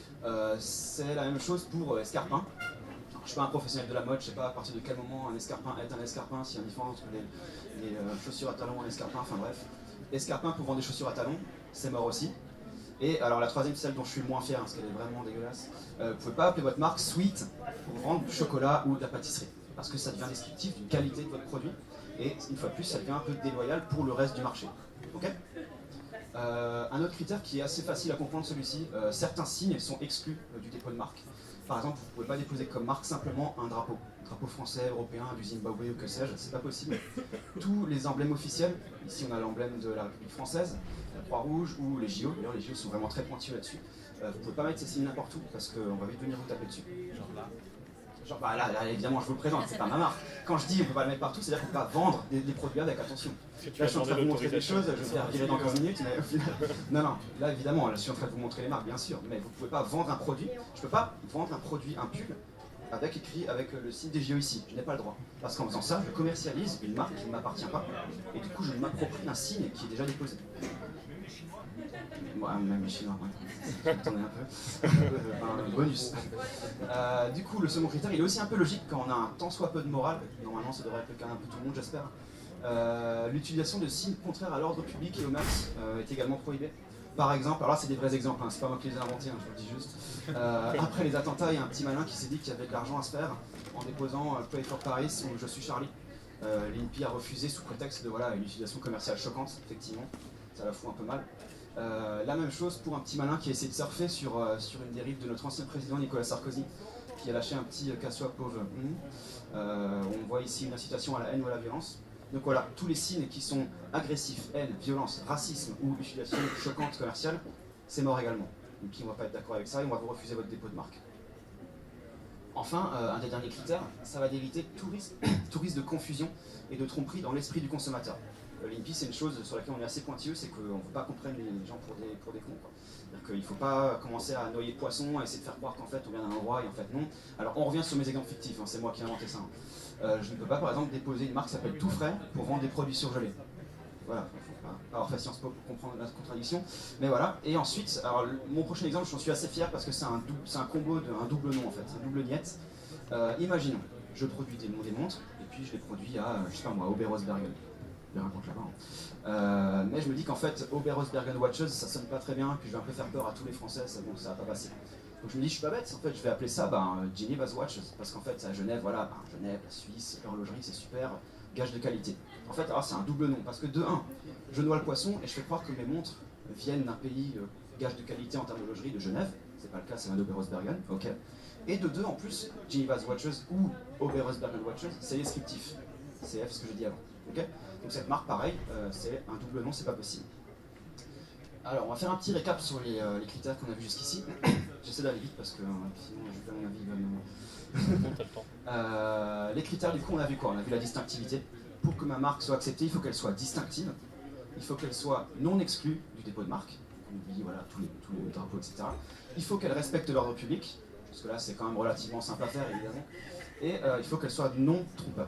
C'est la même chose pour escarpin. Alors, je suis pas un professionnel de la mode, je sais pas à partir de quel moment un escarpin est un escarpin, s'il y a une différence entre les chaussures à talons et un escarpin, enfin bref. Escarpin pour vendre des chaussures à talons, c'est mort aussi. Et alors la troisième, celle dont je suis le moins fier, parce qu'elle est vraiment dégueulasse, vous ne pouvez pas appeler votre marque Sweet pour vendre du chocolat ou de la pâtisserie, parce que ça devient descriptif d'une qualité de votre produit, et une fois de plus, ça devient un peu déloyal pour le reste du marché. Ok? Un autre critère qui est assez facile à comprendre celui-ci, certains signes sont exclus du dépôt de marque. Par exemple, vous ne pouvez pas déposer comme marque simplement un drapeau français, européen, du Zimbabwe ou que sais-je, c'est pas possible. Tous les emblèmes officiels, ici on a l'emblème de la République française, la Croix-Rouge ou les JO, d'ailleurs les JO sont vraiment très pointus là-dessus. Vous ne pouvez pas mettre ces signes n'importe où parce qu'on va vite venir vous taper dessus. Genre là, évidemment, je vous le présente, c'est pas ma marque. Quand je dis on peut pas le mettre partout, c'est-à-dire qu'on peut pas vendre des produits avec, attention. Là, je suis en train de vous montrer des choses, je vais faire virer dans 15 minutes, mais au final. Non, là, évidemment, là, je suis en train de vous montrer les marques, bien sûr, mais vous pouvez pas vendre un produit. Je peux pas vendre un produit, un pull, avec écrit avec le signe des JO ici. Je n'ai pas le droit. Parce qu'en faisant ça, je commercialise une marque qui ne m'appartient pas, et du coup, je m'approprie un signe qui est déjà déposé. Ouais, même les Chinois, ouais. Attendez un peu. Bonus. Du coup, le second critère, il est aussi un peu logique quand on a un tant soit peu de morale. Normalement, ça devrait être le cas un peu tout le monde, j'espère. L'utilisation de signes contraires à l'ordre public et aux mœurs est également prohibée. Par exemple, alors là, c'est des vrais exemples, hein, c'est pas moi qui les ai inventés, hein, je vous le dis juste. Après les attentats, il y a un petit malin qui s'est dit qu'il y avait de l'argent à se faire en déposant Pray for Paris ou Je suis Charlie. L'INPI a refusé sous prétexte de voilà, une utilisation commerciale choquante, effectivement. Ça la fout un peu mal. La même chose pour un petit malin qui a essayé de surfer sur une dérive de notre ancien président Nicolas Sarkozy, qui a lâché un petit cassou pauvre. On voit ici une incitation à la haine ou à la violence. Donc voilà, tous les signes qui sont agressifs, haine, violence, racisme ou utilisation choquante commerciale, c'est mort également. Et puis on ne va pas être d'accord avec ça et on va vous refuser votre dépôt de marque. Enfin, un des derniers critères, ça va d'éviter tout risque de confusion et de tromperie dans l'esprit du consommateur. L'INPI, c'est une chose sur laquelle on est assez pointilleux, c'est qu'on ne veut pas qu'on prenne les gens pour des cons. C'est-à-dire qu'il ne faut pas commencer à noyer poisson, à essayer de faire croire qu'en fait on vient d'un endroit et en fait non. Alors on revient sur mes exemples fictifs, hein, c'est moi qui ai inventé ça. Je ne peux pas par exemple déposer une marque qui s'appelle Tout Frais pour vendre des produits surgelés. Voilà, il ne faut pas avoir patience pour comprendre la contradiction. Mais voilà, et ensuite, alors, mon prochain exemple, j'en suis assez fier parce que c'est un combo un double nom en fait, un double niette. Imaginons, je produis des montres et puis je les produis à, je sais pas moi, Oberhausbergen. Je les raconte là-bas. Mais je me dis qu'en fait, Oberhausbergen Watches, ça sonne pas très bien, puis je vais un peu faire peur à tous les Français, ça va pas passer. Donc je me dis, je suis pas bête, en fait, je vais appeler ça Geneva's Watches, parce qu'en fait, c'est à Genève, voilà, Genève, la Suisse, l'horlogerie, c'est super, gage de qualité. En fait, alors c'est un double nom, parce que de 1, je noie le poisson et je fais croire que mes montres viennent d'un pays gage de qualité en termes d'horlogerie de Genève, c'est pas le cas, c'est un Oberhausbergen, ok. Et de 2, en plus, Geneva's Watches ou Oberhausbergen Watches, c'est descriptif, c'est F ce que j'ai dit avant, ok. Donc cette marque, pareil, c'est un double nom, c'est pas possible. Alors, on va faire un petit récap sur les critères qu'on a vus jusqu'ici. J'essaie d'aller vite parce que sinon, je vais faire mon avis. Les critères, du coup, on a vu quoi? On a vu la distinctivité. Pour que ma marque soit acceptée, il faut qu'elle soit distinctive. Il faut qu'elle soit non exclue du dépôt de marque. On oublie voilà, tous les drapeaux, etc. Il faut qu'elle respecte l'ordre public, parce que là, c'est quand même relativement simple à faire, évidemment. Et il faut qu'elle soit non trompeuse.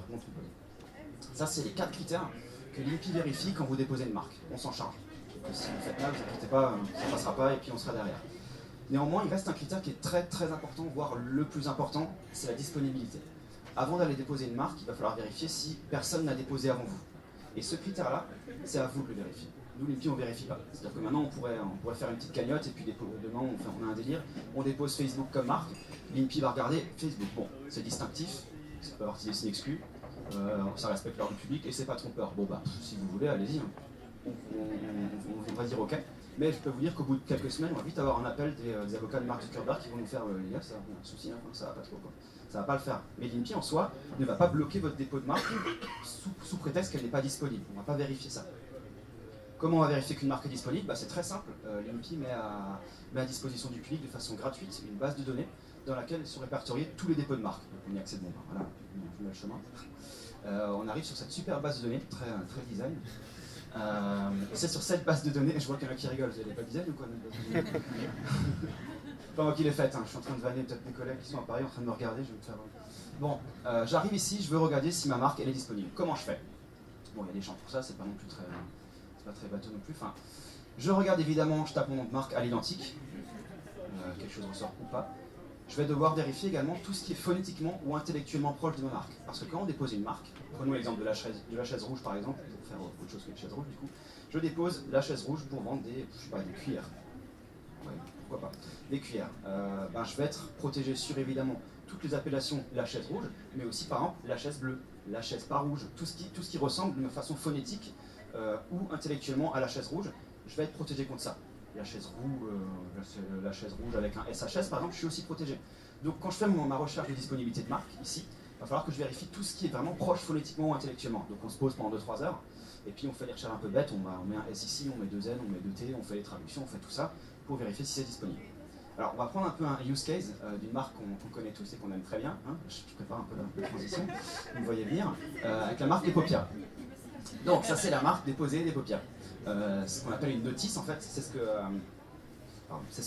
Ça, c'est les 4 critères que l'INPI vérifie quand vous déposez une marque. On s'en charge. Donc, si vous faites là, ne vous inquiétez pas, ça ne passera pas et puis on sera derrière. Néanmoins, il reste un critère qui est très très important, voire le plus important, c'est la disponibilité. Avant d'aller déposer une marque, il va falloir vérifier si personne n'a déposé avant vous. Et ce critère-là, c'est à vous de le vérifier. Nous, l'INPI, on ne vérifie pas. C'est-à-dire que maintenant, on pourrait faire une petite cagnotte et puis demain, on a un délire. On dépose Facebook comme marque. L'INPI va regarder Facebook. Bon, c'est distinctif, ça peut avoir des signes exclus. Ça respecte l'ordre public et c'est pas trompeur. Bon bah, si vous voulez, allez-y. On va dire ok. Mais je peux vous dire qu'au bout de quelques semaines, on va vite avoir un appel des avocats de Mark Zuckerberg qui vont nous faire les gars, ça a un souci, hein, ça va pas trop quoi. Ça va pas le faire. Mais l'INPI en soi ne va pas bloquer votre dépôt de marque sous prétexte qu'elle n'est pas disponible. On va pas vérifier ça. Comment on va vérifier qu'une marque est disponible? C'est très simple. L'INPI met à disposition du public de façon gratuite une base de données dans laquelle sont répertoriés tous les dépôts de marque. Donc on y accède bon. Voilà, je mets le chemin. On arrive sur cette super base de données, très design. C'est sur cette base de données, je vois qu'il y en a qui rigolent, vous n'avez pas de design ou quoi? Pas moi qui l'ai faite, hein. Je suis en train de vanner peut-être mes collègues qui sont à Paris en train de me regarder, je vais me faire... Bon, j'arrive ici, je veux regarder si ma marque elle est disponible. Comment je fais? Bon, il y a des champs pour ça, c'est pas non plus très... c'est pas très bateau non plus. Enfin, je regarde évidemment, je tape mon nom de marque à l'identique, quelque chose ressort ou pas. Je vais devoir vérifier également tout ce qui est phonétiquement ou intellectuellement proche de ma marque. Parce que quand on dépose une marque, prenons l'exemple de la chaise rouge par exemple, pour faire autre chose que une chaise rouge du coup, je dépose la chaise rouge pour vendre des cuillères. Ouais, pourquoi pas. Des cuillères. Je vais être protégé sur évidemment toutes les appellations la chaise rouge, mais aussi par exemple la chaise bleue, la chaise pas rouge, tout ce qui ressemble d'une façon phonétique ou intellectuellement à la chaise rouge, je vais être protégé contre ça. La chaise rouge avec un SHS par exemple, je suis aussi protégé. Donc quand je fais ma recherche de disponibilité de marque, ici, il va falloir que je vérifie tout ce qui est vraiment proche phonétiquement ou intellectuellement. Donc on se pose pendant 2-3 heures, et puis on fait des recherches un peu bêtes, on met un S ici, on met 2 N, on met 2 T, on fait les traductions, on fait tout ça pour vérifier si c'est disponible. Alors on va prendre un peu un use case d'une marque qu'on connaît tous et qu'on aime très bien. Hein. Je prépare un peu la transition, vous me voyez venir, avec la marque Epopia. Donc ça c'est la marque déposée d'Epopia. Ce qu'on appelle une notice en fait, c'est ce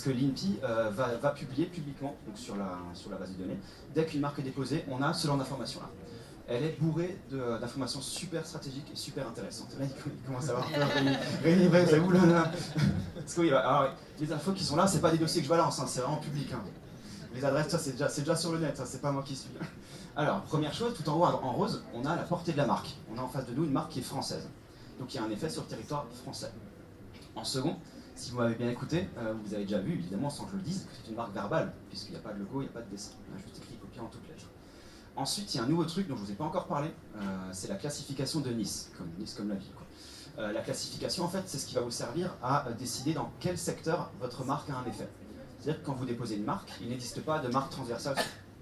que l'INPI va publier publiquement donc sur la base de données. Dès qu'une marque est déposée, on a ce genre d'informations-là. Elle est bourrée d'informations super stratégiques et super intéressantes. Là, il commence à avoir peur. Rémi, vous là. Parce que oui, alors, les infos qui sont là, c'est pas des dossiers que je balance, hein, c'est vraiment public. Hein. Les adresses, ça, c'est déjà sur le net, c'est pas moi qui suis. Alors, première chose, tout en haut en rose, on a la portée de la marque. On a en face de nous une marque qui est française. Donc il y a un effet sur le territoire français. En second, si vous m'avez bien écouté, vous avez déjà vu, évidemment, sans que je le dise, que c'est une marque verbale, puisqu'il n'y a pas de logo, il n'y a pas de dessin. On a juste écrit Epopia en toutes lettres. Ensuite, il y a un nouveau truc dont je ne vous ai pas encore parlé, c'est la classification de Nice comme la ville. Quoi. La classification, en fait, c'est ce qui va vous servir à décider dans quel secteur votre marque a un effet. C'est-à-dire que quand vous déposez une marque, il n'existe pas de marque transversale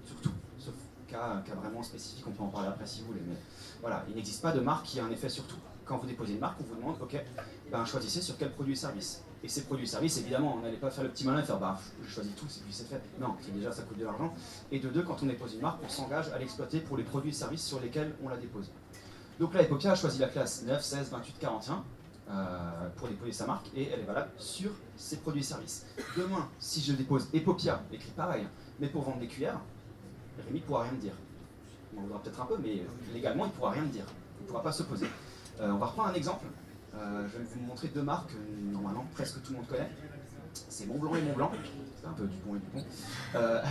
sur tout, sauf cas vraiment spécifique, on peut en parler après si vous voulez. Mais voilà, il n'existe pas de marque qui a un effet sur tout. Quand vous déposez une marque, on vous demande, ok, ben, choisissez sur quel produit et service. Et ces produits et services, évidemment, on n'allait pas faire le petit malin et faire, bah, je choisis tout, et puis c'est fait. Non, déjà, ça coûte de l'argent. Et de deux, quand on dépose une marque, on s'engage à l'exploiter pour les produits et services sur lesquels on la dépose. Donc là, Epopia a choisi la classe 9, 16, 28, 41 pour déposer sa marque, et elle est valable sur ses produits et services. Demain, si je dépose Epopia, écrit pareil, mais pour vendre des cuillères, Rémi ne pourra rien me dire. On en voudra peut-être un peu, mais légalement, il ne pourra rien me dire. Il ne pourra pas s'opposer. On va reprendre un exemple. Je vais vous montrer deux marques que normalement presque tout le monde connaît. C'est Montblanc et Montblanc. C'est un peu Dupont et Dupont.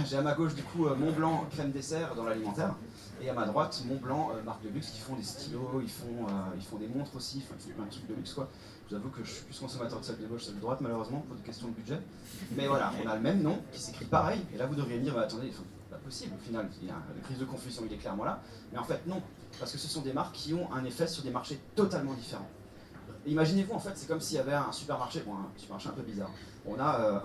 J'ai à ma gauche du coup Montblanc crème dessert dans l'alimentaire. Et à ma droite Montblanc marque de luxe qui font des stylos, ils font des montres aussi, enfin ils font plein de trucs de luxe quoi. Je vous avoue que je suis plus consommateur de celle de gauche, celle de droite malheureusement pour des questions de budget. Mais voilà, on a le même nom qui s'écrit pareil. Et là vous devriez me dire, bah, attendez, pas possible au final, il y a une crise de confusion, il est clairement là. Mais en fait non, parce que ce sont des marques qui ont un effet sur des marchés totalement différents. Imaginez-vous en fait, c'est comme s'il y avait un supermarché, bon un supermarché un peu bizarre. On a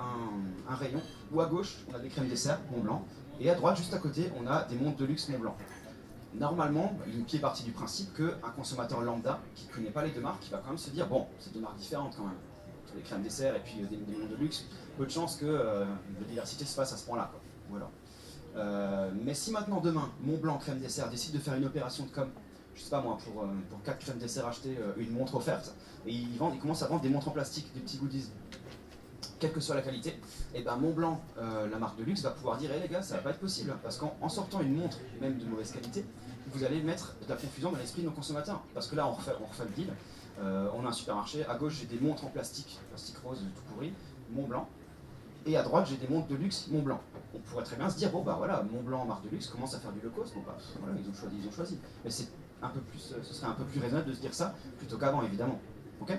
un rayon où à gauche on a des crèmes dessert Montblanc et à droite juste à côté on a des montres de luxe Montblanc. Normalement, l'INPI est parti du principe qu'un consommateur lambda qui ne connaît pas les deux marques, il va quand même se dire bon, c'est deux marques différentes quand même. Les crèmes dessert et puis des montres de luxe, peu de chance que la diversité se fasse à ce point-là. Voilà. Mais si maintenant demain Montblanc crème dessert décide de faire une opération de com, je sais pas moi, pour 4 crèmes dessert acheter une montre offerte, et ils commencent à vendre des montres en plastique, des petits goodies, quelle que soit la qualité, et ben Montblanc, la marque de luxe, va pouvoir dire hey, les gars, ça va pas être possible, parce qu'en sortant une montre, même de mauvaise qualité, vous allez mettre de la confusion dans l'esprit de nos consommateurs. Parce que là, on refait le deal, on a un supermarché, à gauche j'ai des montres en plastique rose tout pourri, Montblanc, et à droite j'ai des montres de luxe Montblanc. On pourrait très bien se dire, bon bah voilà, Montblanc, marque de luxe, commence à faire du low cost, bon bah voilà, ils ont choisi. Mais c'est un peu plus, ce serait un peu plus raisonnable de se dire ça plutôt qu'avant évidemment. Okay,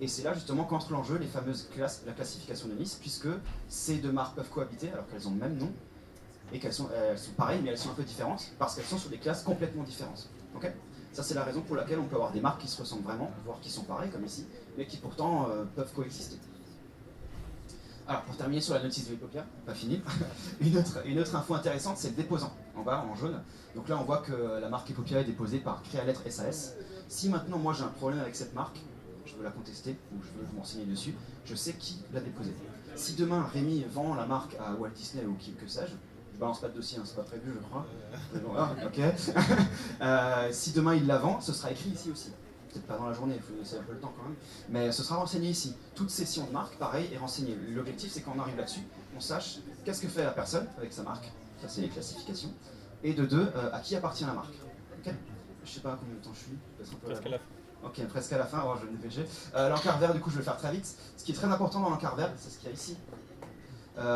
et c'est là justement qu'entre l'enjeu les fameuses classes, la classification de Nice, puisque ces deux marques peuvent cohabiter alors qu'elles ont le même nom et elles sont pareilles mais elles sont un peu différentes parce qu'elles sont sur des classes complètement différentes. Okay, ça c'est la raison pour laquelle on peut avoir des marques qui se ressemblent vraiment, voire qui sont pareilles comme ici, mais qui pourtant peuvent coexister. Alors pour terminer sur la notice de Epopia, pas fini, une autre info intéressante c'est le déposant, en bas en jaune. Donc là on voit que la marque Epopia est déposée par Créalettre SAS. Si maintenant moi j'ai un problème avec cette marque, je veux la contester ou je veux m'enseigner dessus, je sais qui l'a déposée. Si demain Rémi vend la marque à Walt Disney ou que sais-je, je balance pas de dossier, hein, c'est pas prévu je crois. Ok. Si demain il la vend, ce sera écrit ici aussi. Peut-être pas dans la journée, il faut laisser un peu le temps quand même, mais ce sera renseigné ici. Toute session de marque, pareil, est renseignée. L'objectif, c'est quand on arrive là-dessus, on sache qu'est-ce que fait la personne avec sa marque, ça c'est les classifications, et de deux, à qui appartient la marque. Okay, je sais pas combien de temps je suis, peut-être un peu presque à la fin. Ok, presque à la fin, oh, je vais me dépêcher. L'encart vert, du coup, je vais le faire très vite. Ce qui est très important dans l'encart vert, c'est ce qu'il y a ici.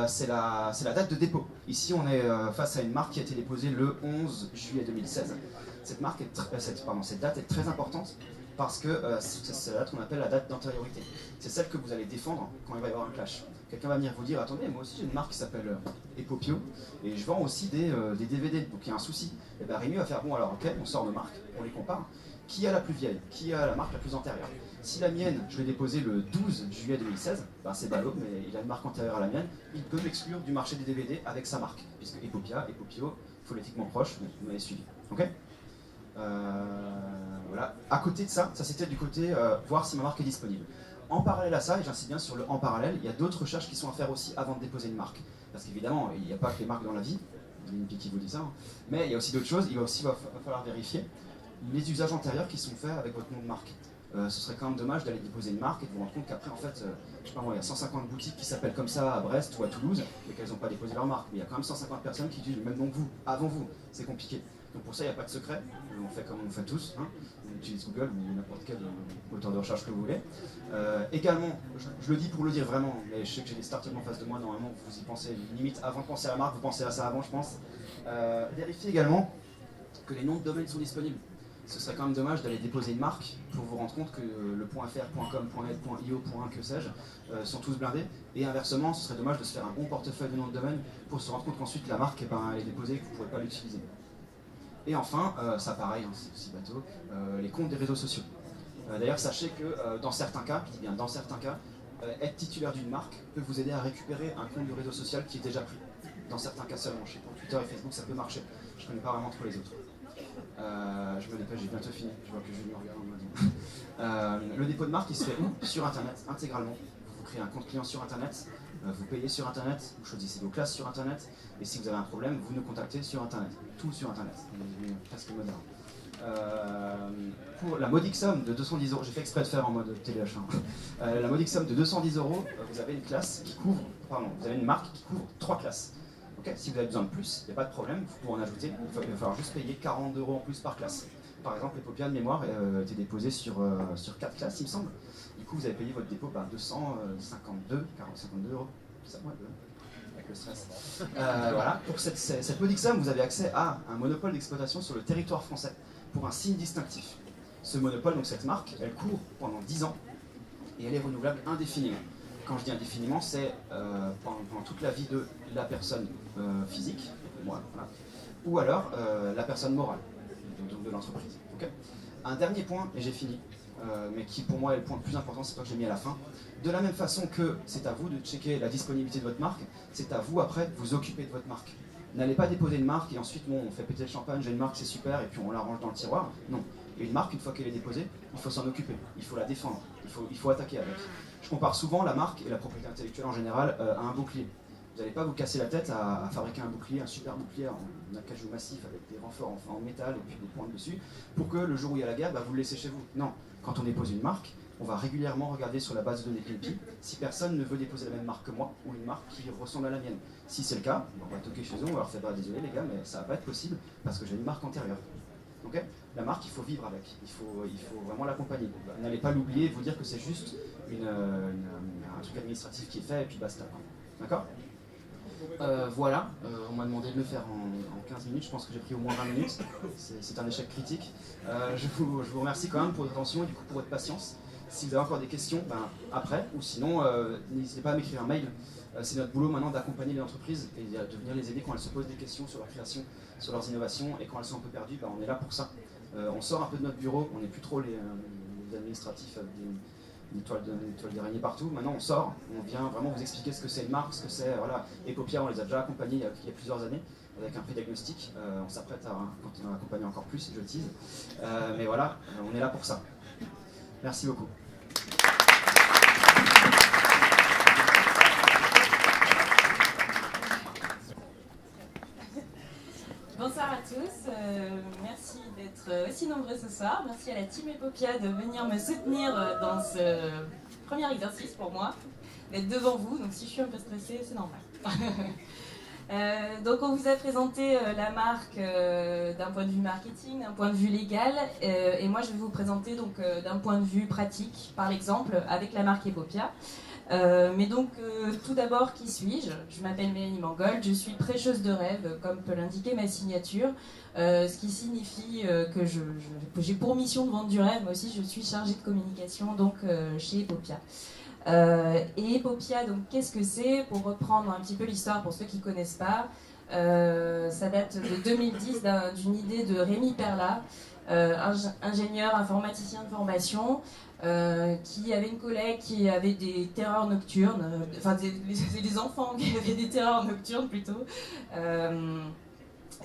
C'est la date de dépôt. Ici, on est face à une marque qui a été déposée le 11 juillet 2016. Cette date est très importante parce que c'est la date qu'on appelle la date d'antériorité. C'est celle que vous allez défendre quand il va y avoir un clash. Quelqu'un va venir vous dire, attendez, moi aussi j'ai une marque qui s'appelle Epopio, et je vends aussi des DVD, donc il y a un souci. Et bien Rémi va faire, bon alors ok, on sort nos marques, on les compare, qui a la plus vieille, qui a la marque la plus antérieure. Si la mienne, je l'ai déposée le 12 juillet 2016, ben c'est ballot, mais il a une marque antérieure à la mienne, il peut m'exclure du marché des DVD avec sa marque, puisque Epopia et Popio, phonétiquement proches, vous m'avez suivi. Ok. Voilà. À côté de ça, ça c'était du côté voir si ma marque est disponible. En parallèle à ça, et j'insiste bien sur le en parallèle, il y a d'autres recherches qui sont à faire aussi avant de déposer une marque. Parce qu'évidemment, il n'y a pas que les marques dans la vie, Olympique qui vous dit ça, hein. Mais il y a aussi d'autres choses, il va falloir vérifier les usages antérieurs qui sont faits avec votre nom de marque. Ce serait quand même dommage d'aller déposer une marque et de vous rendre compte qu'après, en fait, je sais pas moi, il y a 150 boutiques qui s'appellent comme ça à Brest ou à Toulouse et qu'elles n'ont pas déposé leur marque. Mais il y a quand même 150 personnes qui utilisent le même nom que vous, avant vous. C'est compliqué. Donc pour ça, il n'y a pas de secret. On fait comme on fait tous. Hein. On utilise Google ou n'importe quel moteur de recherche que vous voulez. Également, je le dis pour le dire vraiment, mais je sais que j'ai des startups en face de moi, normalement vous y pensez limite avant de penser à la marque, vous pensez à ça avant, je pense. Vérifiez également que les noms de domaine sont disponibles. Ce serait quand même dommage d'aller déposer une marque pour vous rendre compte que le .fr, .com, .net, .io, que sais-je, sont tous blindés. Et inversement, ce serait dommage de se faire un bon portefeuille de noms de domaine pour se rendre compte qu'ensuite la marque elle est déposée et que vous ne pourrez pas l'utiliser. Et enfin, ça pareil, hein, c'est aussi bateau, les comptes des réseaux sociaux. D'ailleurs, sachez que dans certains cas, je dis bien dans certains cas, être titulaire d'une marque peut vous aider à récupérer un compte de réseau social qui est déjà pris. Dans certains cas seulement. Je sais pour Twitter et Facebook, ça peut marcher. Je ne connais pas vraiment trop les autres. Je me dépêche, j'ai bientôt fini. Je vois que je me regarde en mode. Le dépôt de marque, il se fait où? Sur Internet, intégralement. Vous créez un compte client sur Internet, vous payez sur Internet, vous choisissez vos classes sur Internet, et si vous avez un problème, vous nous contactez sur Internet. Tout sur Internet. Presque moderne. Pour la modique somme de 210 €, j'ai fait exprès de faire en mode TDH, la modique somme de 210 €, vous avez une classe qui couvre, vous avez une marque qui couvre 3 classes. Okay, si vous avez besoin de plus, il n'y a pas de problème, vous pouvez en ajouter, il va falloir juste payer 40 € en plus par classe. Par exemple, Epopia de mémoire était déposé sur 4 classes, il me semble. Du coup, vous avez payé votre dépôt par 252 €. Ça, ouais, avec le stress. Voilà. Pour cette modique somme, vous avez accès à un monopole d'exploitation sur le territoire français pour un signe distinctif. Ce monopole, donc cette marque, elle court pendant 10 ans et elle est renouvelable indéfiniment. Quand je dis indéfiniment, c'est pendant toute la vie de la personne physique, moi, voilà, ou alors la personne morale de l'entreprise. Okay. Un dernier point, et j'ai fini, mais qui pour moi est le point le plus important, c'est toi que j'ai mis à la fin. De la même façon que c'est à vous de checker la disponibilité de votre marque, c'est à vous après de vous occuper de votre marque. N'allez pas déposer une marque et ensuite bon, on fait péter le champagne, j'ai une marque, c'est super, et puis on la range dans le tiroir. Non. Et une marque, une fois qu'elle est déposée, il faut s'en occuper, il faut la défendre, il faut attaquer avec. Je compare souvent la marque et la propriété intellectuelle en général à un bouclier. Vous n'allez pas vous casser la tête à fabriquer un bouclier, un super bouclier en acajou massif avec des renforts en métal et puis des pointes dessus, pour que le jour où il y a la guerre, vous le laissez chez vous. Non, quand on dépose une marque, on va régulièrement regarder sur la base de données PNP si personne ne veut déposer la même marque que moi ou une marque qui ressemble à la mienne. Si c'est le cas, on va toquer chez eux, on va leur faire désolé les gars, mais ça va pas être possible parce que j'ai une marque antérieure. Okay, la marque, il faut vivre avec, il faut vraiment l'accompagner. N'allez pas l'oublier, vous dire que c'est juste un truc administratif qui est fait et puis basta. D'accord. Voilà, on m'a demandé de le faire en 15 minutes, je pense que j'ai pris au moins 20 minutes, c'est un échec critique. Je vous remercie quand même pour votre attention et du coup pour votre patience. Si vous avez encore des questions, après, ou sinon, n'hésitez pas à m'écrire un mail. C'est notre boulot maintenant d'accompagner les entreprises et de venir les aider quand elles se posent des questions sur leur création, sur leurs innovations, et quand elles sont un peu perdues, on est là pour ça. On sort un peu de notre bureau, on n'est plus trop les administratifs avec des toiles d'araignée partout. Maintenant on sort, on vient vraiment vous expliquer ce que c'est une marque, ce que c'est, voilà. Epopia, on les a déjà accompagnés il y a plusieurs années, avec un pré-diagnostic. On s'apprête à continuer à accompagner encore plus, si je le tease. Mais voilà, on est là pour ça. Merci beaucoup. Bonsoir à tous, merci d'être aussi nombreux ce soir. Merci à la team Epopia de venir me soutenir dans ce premier exercice pour moi, d'être devant vous. Donc si je suis un peu stressée, c'est normal. Donc on vous a présenté la marque d'un point de vue marketing, d'un point de vue légal, et moi je vais vous présenter donc d'un point de vue pratique, par l'exemple, avec la marque Epopia. Mais donc, tout d'abord, qui suis-je? Je m'appelle Mélanie Mangold, je suis prêcheuse de rêve, comme peut l'indiquer ma signature, ce qui signifie que j'ai pour mission de vendre du rêve, mais aussi je suis chargée de communication donc, chez Epopia. Et Epopia, donc, qu'est-ce que c'est? Pour reprendre un petit peu l'histoire pour ceux qui ne connaissent pas, Ça date de 2010 d'une idée de Rémi Perla, ingénieur informaticien de formation, qui avait une collègue qui avait des terreurs nocturnes, enfin des enfants qui avaient des terreurs nocturnes plutôt.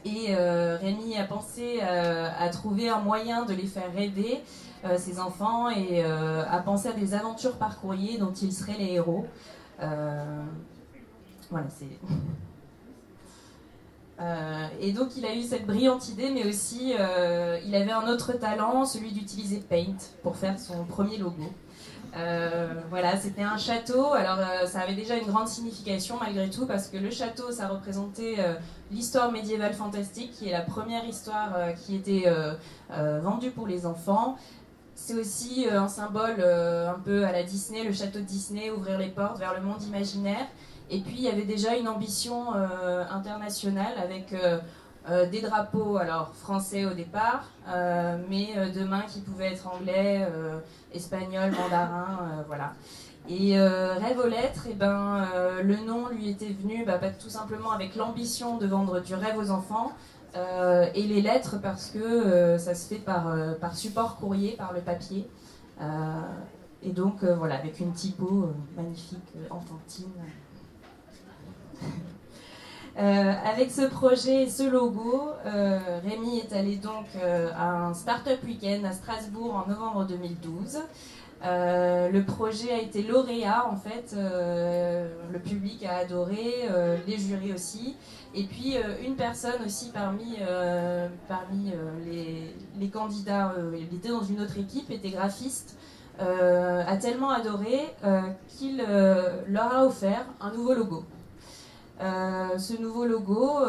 Rémi a pensé à trouver un moyen de les faire rêver, ces enfants, et a pensé à des aventures par courrier dont ils seraient les héros. Voilà, c'est... et donc il a eu cette brillante idée, mais aussi il avait un autre talent, celui d'utiliser Paint pour faire son premier logo. Voilà, c'était un château. Alors ça avait déjà une grande signification malgré tout, parce que le château, ça représentait l'histoire médiévale fantastique, qui est la première histoire qui était vendue pour les enfants. C'est aussi un symbole un peu à la Disney, le château de Disney, ouvrir les portes vers le monde imaginaire. Et puis il y avait déjà une ambition internationale avec des drapeaux, alors français au départ, mais demain qui pouvaient être anglais, espagnol, mandarin, voilà. Et Rêve aux lettres, et le nom lui était venu tout simplement avec l'ambition de vendre du rêve aux enfants, et les lettres parce que ça se fait par support courrier, par le papier. Et donc voilà, avec une typo magnifique, enfantine. Avec ce projet et ce logo, Rémi est allé donc à un Startup Weekend à Strasbourg en novembre 2012. Le projet a été lauréat en fait, le public a adoré, les jurys aussi, et puis une personne aussi parmi les candidats, il était dans une autre équipe, était graphiste, a tellement adoré qu'il leur a offert un nouveau logo. Ce nouveau logo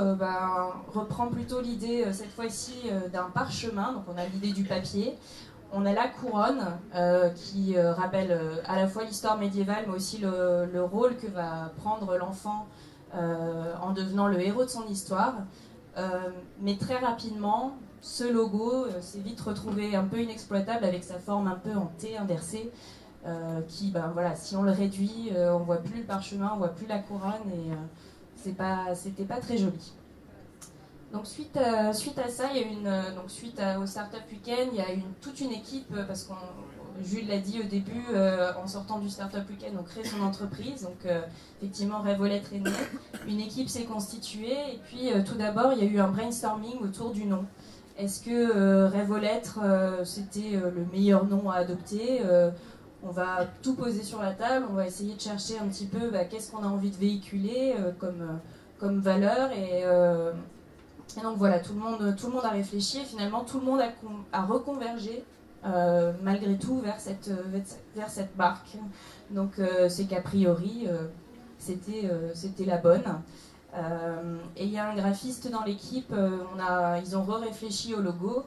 reprend plutôt l'idée, cette fois-ci, d'un parchemin. Donc on a l'idée du papier, on a la couronne qui rappelle à la fois l'histoire médiévale, mais aussi le rôle que va prendre l'enfant en devenant le héros de son histoire. Mais très rapidement, ce logo s'est vite retrouvé un peu inexploitable avec sa forme un peu en T inversée. Qui, voilà, si on le réduit, on voit plus le parchemin, on voit plus la couronne, et c'était pas très joli. Donc suite à ça, il y a suite au Startup Weekend, il y a toute une équipe, parce que Jules l'a dit au début, en sortant du Startup Weekend, on crée son entreprise. Donc effectivement, Rêve aux lettres est né. Une équipe s'est constituée, et puis tout d'abord, il y a eu un brainstorming autour du nom. Est-ce que Rêve aux lettres, c'était le meilleur nom à adopter? On va tout poser sur la table, on va essayer de chercher un petit peu qu'est-ce qu'on a envie de véhiculer comme valeur. Et donc voilà, tout le monde a réfléchi, et finalement tout le monde a reconvergé malgré tout vers cette marque. Donc c'est qu'a priori c'était la bonne. Et il y a un graphiste dans l'équipe, ils ont réfléchi au logo.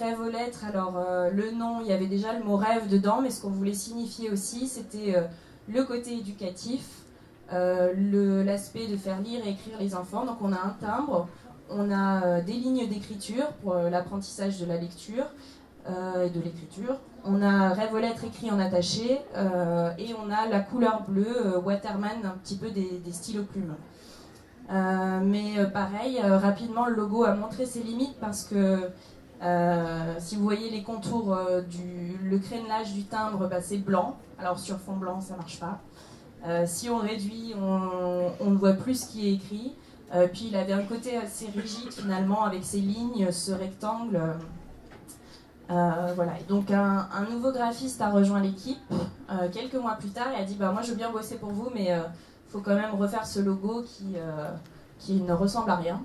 Rêve aux lettres, alors le nom, il y avait déjà le mot rêve dedans, mais ce qu'on voulait signifier aussi, c'était le côté éducatif, l'aspect de faire lire et écrire les enfants. Donc on a un timbre, on a des lignes d'écriture pour l'apprentissage de la lecture et de l'écriture. On a Rêve aux lettres écrit en attaché, et on a la couleur bleue, Waterman, un petit peu des stylos plumes. Mais pareil, rapidement le logo a montré ses limites, parce que si vous voyez les contours, le crénelage du timbre, c'est blanc. Alors sur fond blanc, ça marche pas. Si on réduit, on ne voit plus ce qui est écrit. Puis il avait un côté assez rigide finalement, avec ses lignes, ce rectangle. Voilà. Et donc un nouveau graphiste a rejoint l'équipe quelques mois plus tard, et a dit moi je veux bien bosser pour vous, mais faut quand même refaire ce logo qui ne ressemble à rien.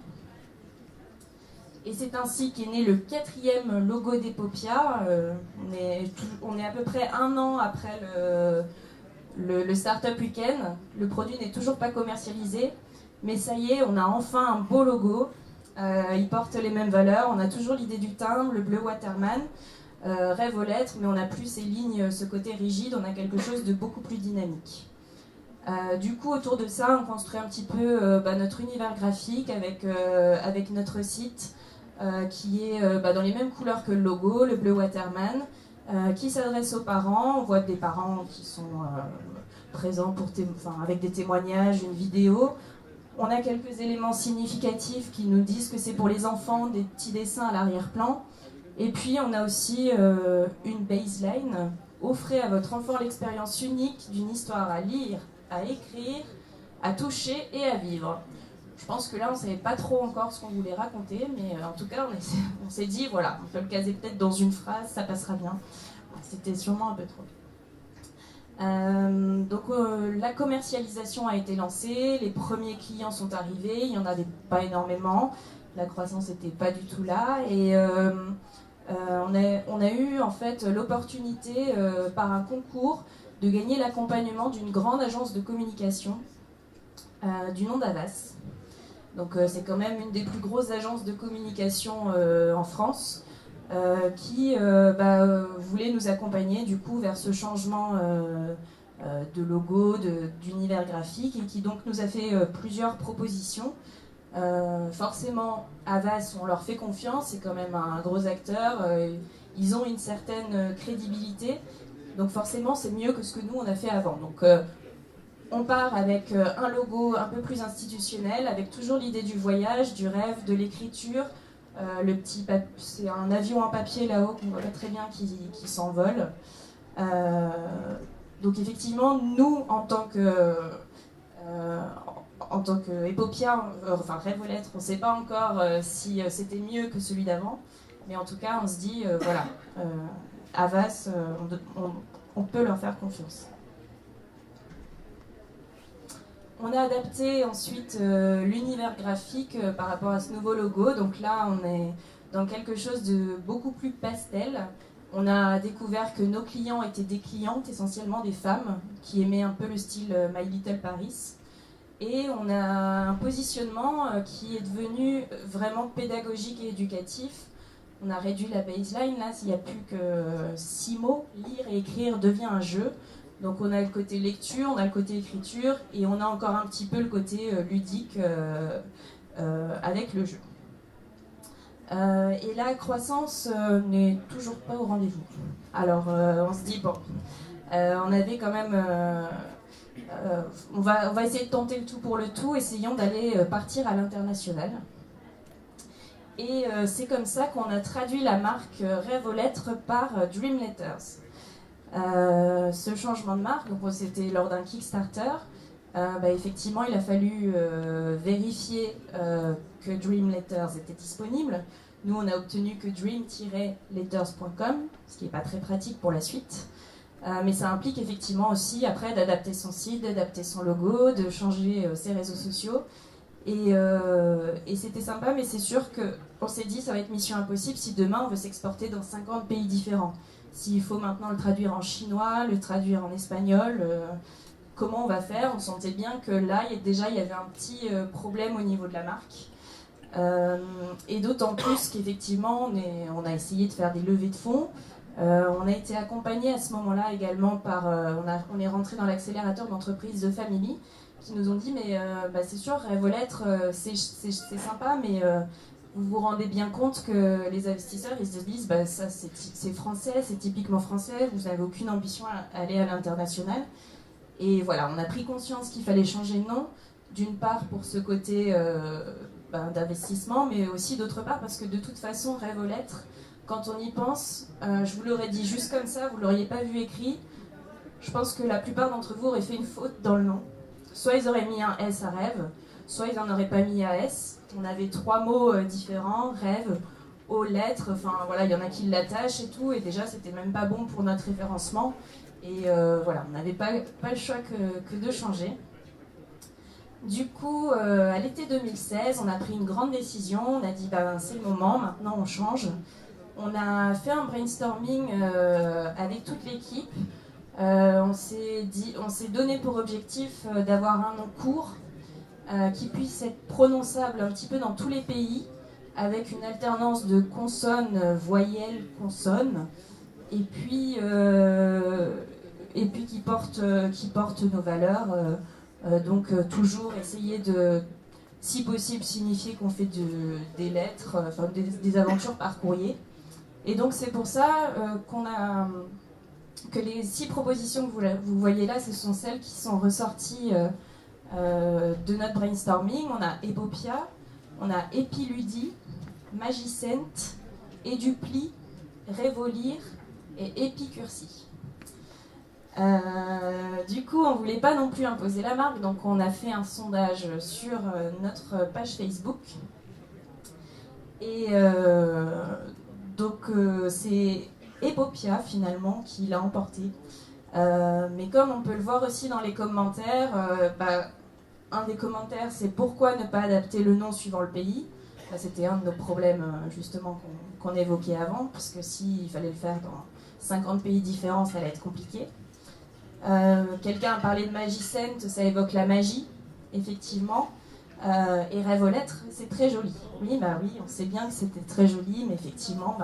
Et c'est ainsi qu'est né le 4e logo d'Epopia. On est à peu près 1 an après le Startup Weekend. Le produit n'est toujours pas commercialisé, mais ça y est, on a enfin un beau logo. Il porte les mêmes valeurs. On a toujours l'idée du timbre, le bleu Waterman, Rêve aux lettres, mais on n'a plus ces lignes, ce côté rigide. On a quelque chose de beaucoup plus dynamique. Du coup, autour de ça, on construit un petit peu notre univers graphique avec notre site, qui est dans les mêmes couleurs que le logo, le bleu Waterman, qui s'adresse aux parents. On voit des parents qui sont présents avec des témoignages, une vidéo. On a quelques éléments significatifs qui nous disent que c'est pour les enfants, des petits dessins à l'arrière-plan. Et puis on a aussi une baseline. Offrez à votre enfant l'expérience unique d'une histoire à lire, à écrire, à toucher et à vivre. Je pense que là, on ne savait pas trop encore ce qu'on voulait raconter, mais en tout cas, on s'est dit, voilà, on peut le caser peut-être dans une phrase, ça passera bien. C'était sûrement un peu trop. La commercialisation a été lancée, les premiers clients sont arrivés, il n'y en avait pas énormément, la croissance n'était pas du tout là, et on a eu en fait l'opportunité par un concours de gagner l'accompagnement d'une grande agence de communication du nom d'Havas. Donc c'est quand même une des plus grosses agences de communication en France qui voulait nous accompagner du coup vers ce changement de logo, d'univers graphique, et qui donc nous a fait plusieurs propositions. Forcément, Havas, on leur fait confiance, c'est quand même un gros acteur, ils ont une certaine crédibilité, donc forcément c'est mieux que ce que nous on a fait avant. Donc on part avec un logo un peu plus institutionnel, avec toujours l'idée du voyage, du rêve, de l'écriture. C'est un avion en papier là-haut qu'on voit pas très bien qui s'envole. Donc effectivement, nous, en tant que Epopia, enfin Rêve aux lettres, on ne sait pas encore si c'était mieux que celui d'avant, mais en tout cas, on se dit, voilà, Havas, on peut leur faire confiance. On a adapté ensuite l'univers graphique par rapport à ce nouveau logo. Donc là, on est dans quelque chose de beaucoup plus pastel. On a découvert que nos clients étaient des clientes, essentiellement des femmes, qui aimaient un peu le style My Little Paris. Et on a un positionnement qui est devenu vraiment pédagogique et éducatif. On a réduit la baseline, là, s'il n'y a plus que 6 mots. Lire et écrire devient un jeu. Donc on a le côté lecture, on a le côté écriture, et on a encore un petit peu le côté ludique avec le jeu. Et la croissance n'est toujours pas au rendez-vous. Alors on se dit, bon, on avait quand même... on va essayer de tenter le tout pour le tout, essayons d'aller partir à l'international. Et c'est comme ça qu'on a traduit la marque Rêve aux lettres par Dream Letters. Ce changement de marque, donc c'était lors d'un Kickstarter, effectivement il a fallu vérifier que Dream Letters était disponible. Nous on a obtenu que dream-letters.com, ce qui n'est pas très pratique pour la suite, mais ça implique effectivement aussi après d'adapter son site, d'adapter son logo, de changer ses réseaux sociaux, et c'était sympa, mais c'est sûr qu'on s'est dit ça va être mission impossible si demain on veut s'exporter dans 50 pays différents. S'il faut maintenant le traduire en chinois, le traduire en espagnol, comment on va faire? On sentait bien que là, il y avait un petit problème au niveau de la marque. Et d'autant plus qu'effectivement, on a essayé de faire des levées de fonds. On a été accompagné à ce moment-là également par... on est rentré dans l'accélérateur d'entreprises The Family qui nous ont dit, mais c'est sûr, Rêve aux lettres, c'est sympa, mais... vous vous rendez bien compte que les investisseurs, ils se disent, ça c'est français, c'est typiquement français, vous n'avez aucune ambition à aller à l'international. Et voilà, on a pris conscience qu'il fallait changer de nom, d'une part pour ce côté d'investissement, mais aussi d'autre part parce que de toute façon, Rêve aux lettres, quand on y pense, je vous l'aurais dit juste comme ça, vous ne l'auriez pas vu écrit, je pense que la plupart d'entre vous auraient fait une faute dans le nom. Soit ils auraient mis un S à Rêve, soit ils n'en auraient pas mis AS. On avait 3 mots différents, rêve, aux lettres, enfin voilà, il y en a qui l'attachent et tout, et déjà c'était même pas bon pour notre référencement. Et voilà, on n'avait pas le choix que de changer. Du coup, à l'été 2016, on a pris une grande décision, on a dit c'est le moment, maintenant on change. On a fait un brainstorming avec toute l'équipe. On s'est donné pour objectif d'avoir un nom court, qui puisse être prononçable un petit peu dans tous les pays, avec une alternance de consonnes, voyelles, consonnes, et puis qui porte nos valeurs. Donc toujours essayer de, si possible, signifier qu'on fait des lettres, des aventures par courrier. Et donc c'est pour ça que les 6 propositions que vous voyez là, ce sont celles qui sont ressorties de notre brainstorming. On a Epopia, on a Epiludi, Magicent, Edupli, Révolire et Epicursi. Du coup, on ne voulait pas non plus imposer la marque, donc on a fait un sondage sur notre page Facebook. Et c'est Epopia finalement qui l'a emporté. Mais comme on peut le voir aussi dans les commentaires, un des commentaires c'est pourquoi ne pas adapter le nom suivant le pays. C'était un de nos problèmes justement qu'on évoquait avant, parce que s'il fallait le faire dans 50 pays différents, ça allait être compliqué. Quelqu'un a parlé de Magicent, ça évoque la magie, effectivement. Et Rêve aux lettres, c'est très joli. Oui, on sait bien que c'était très joli, mais effectivement,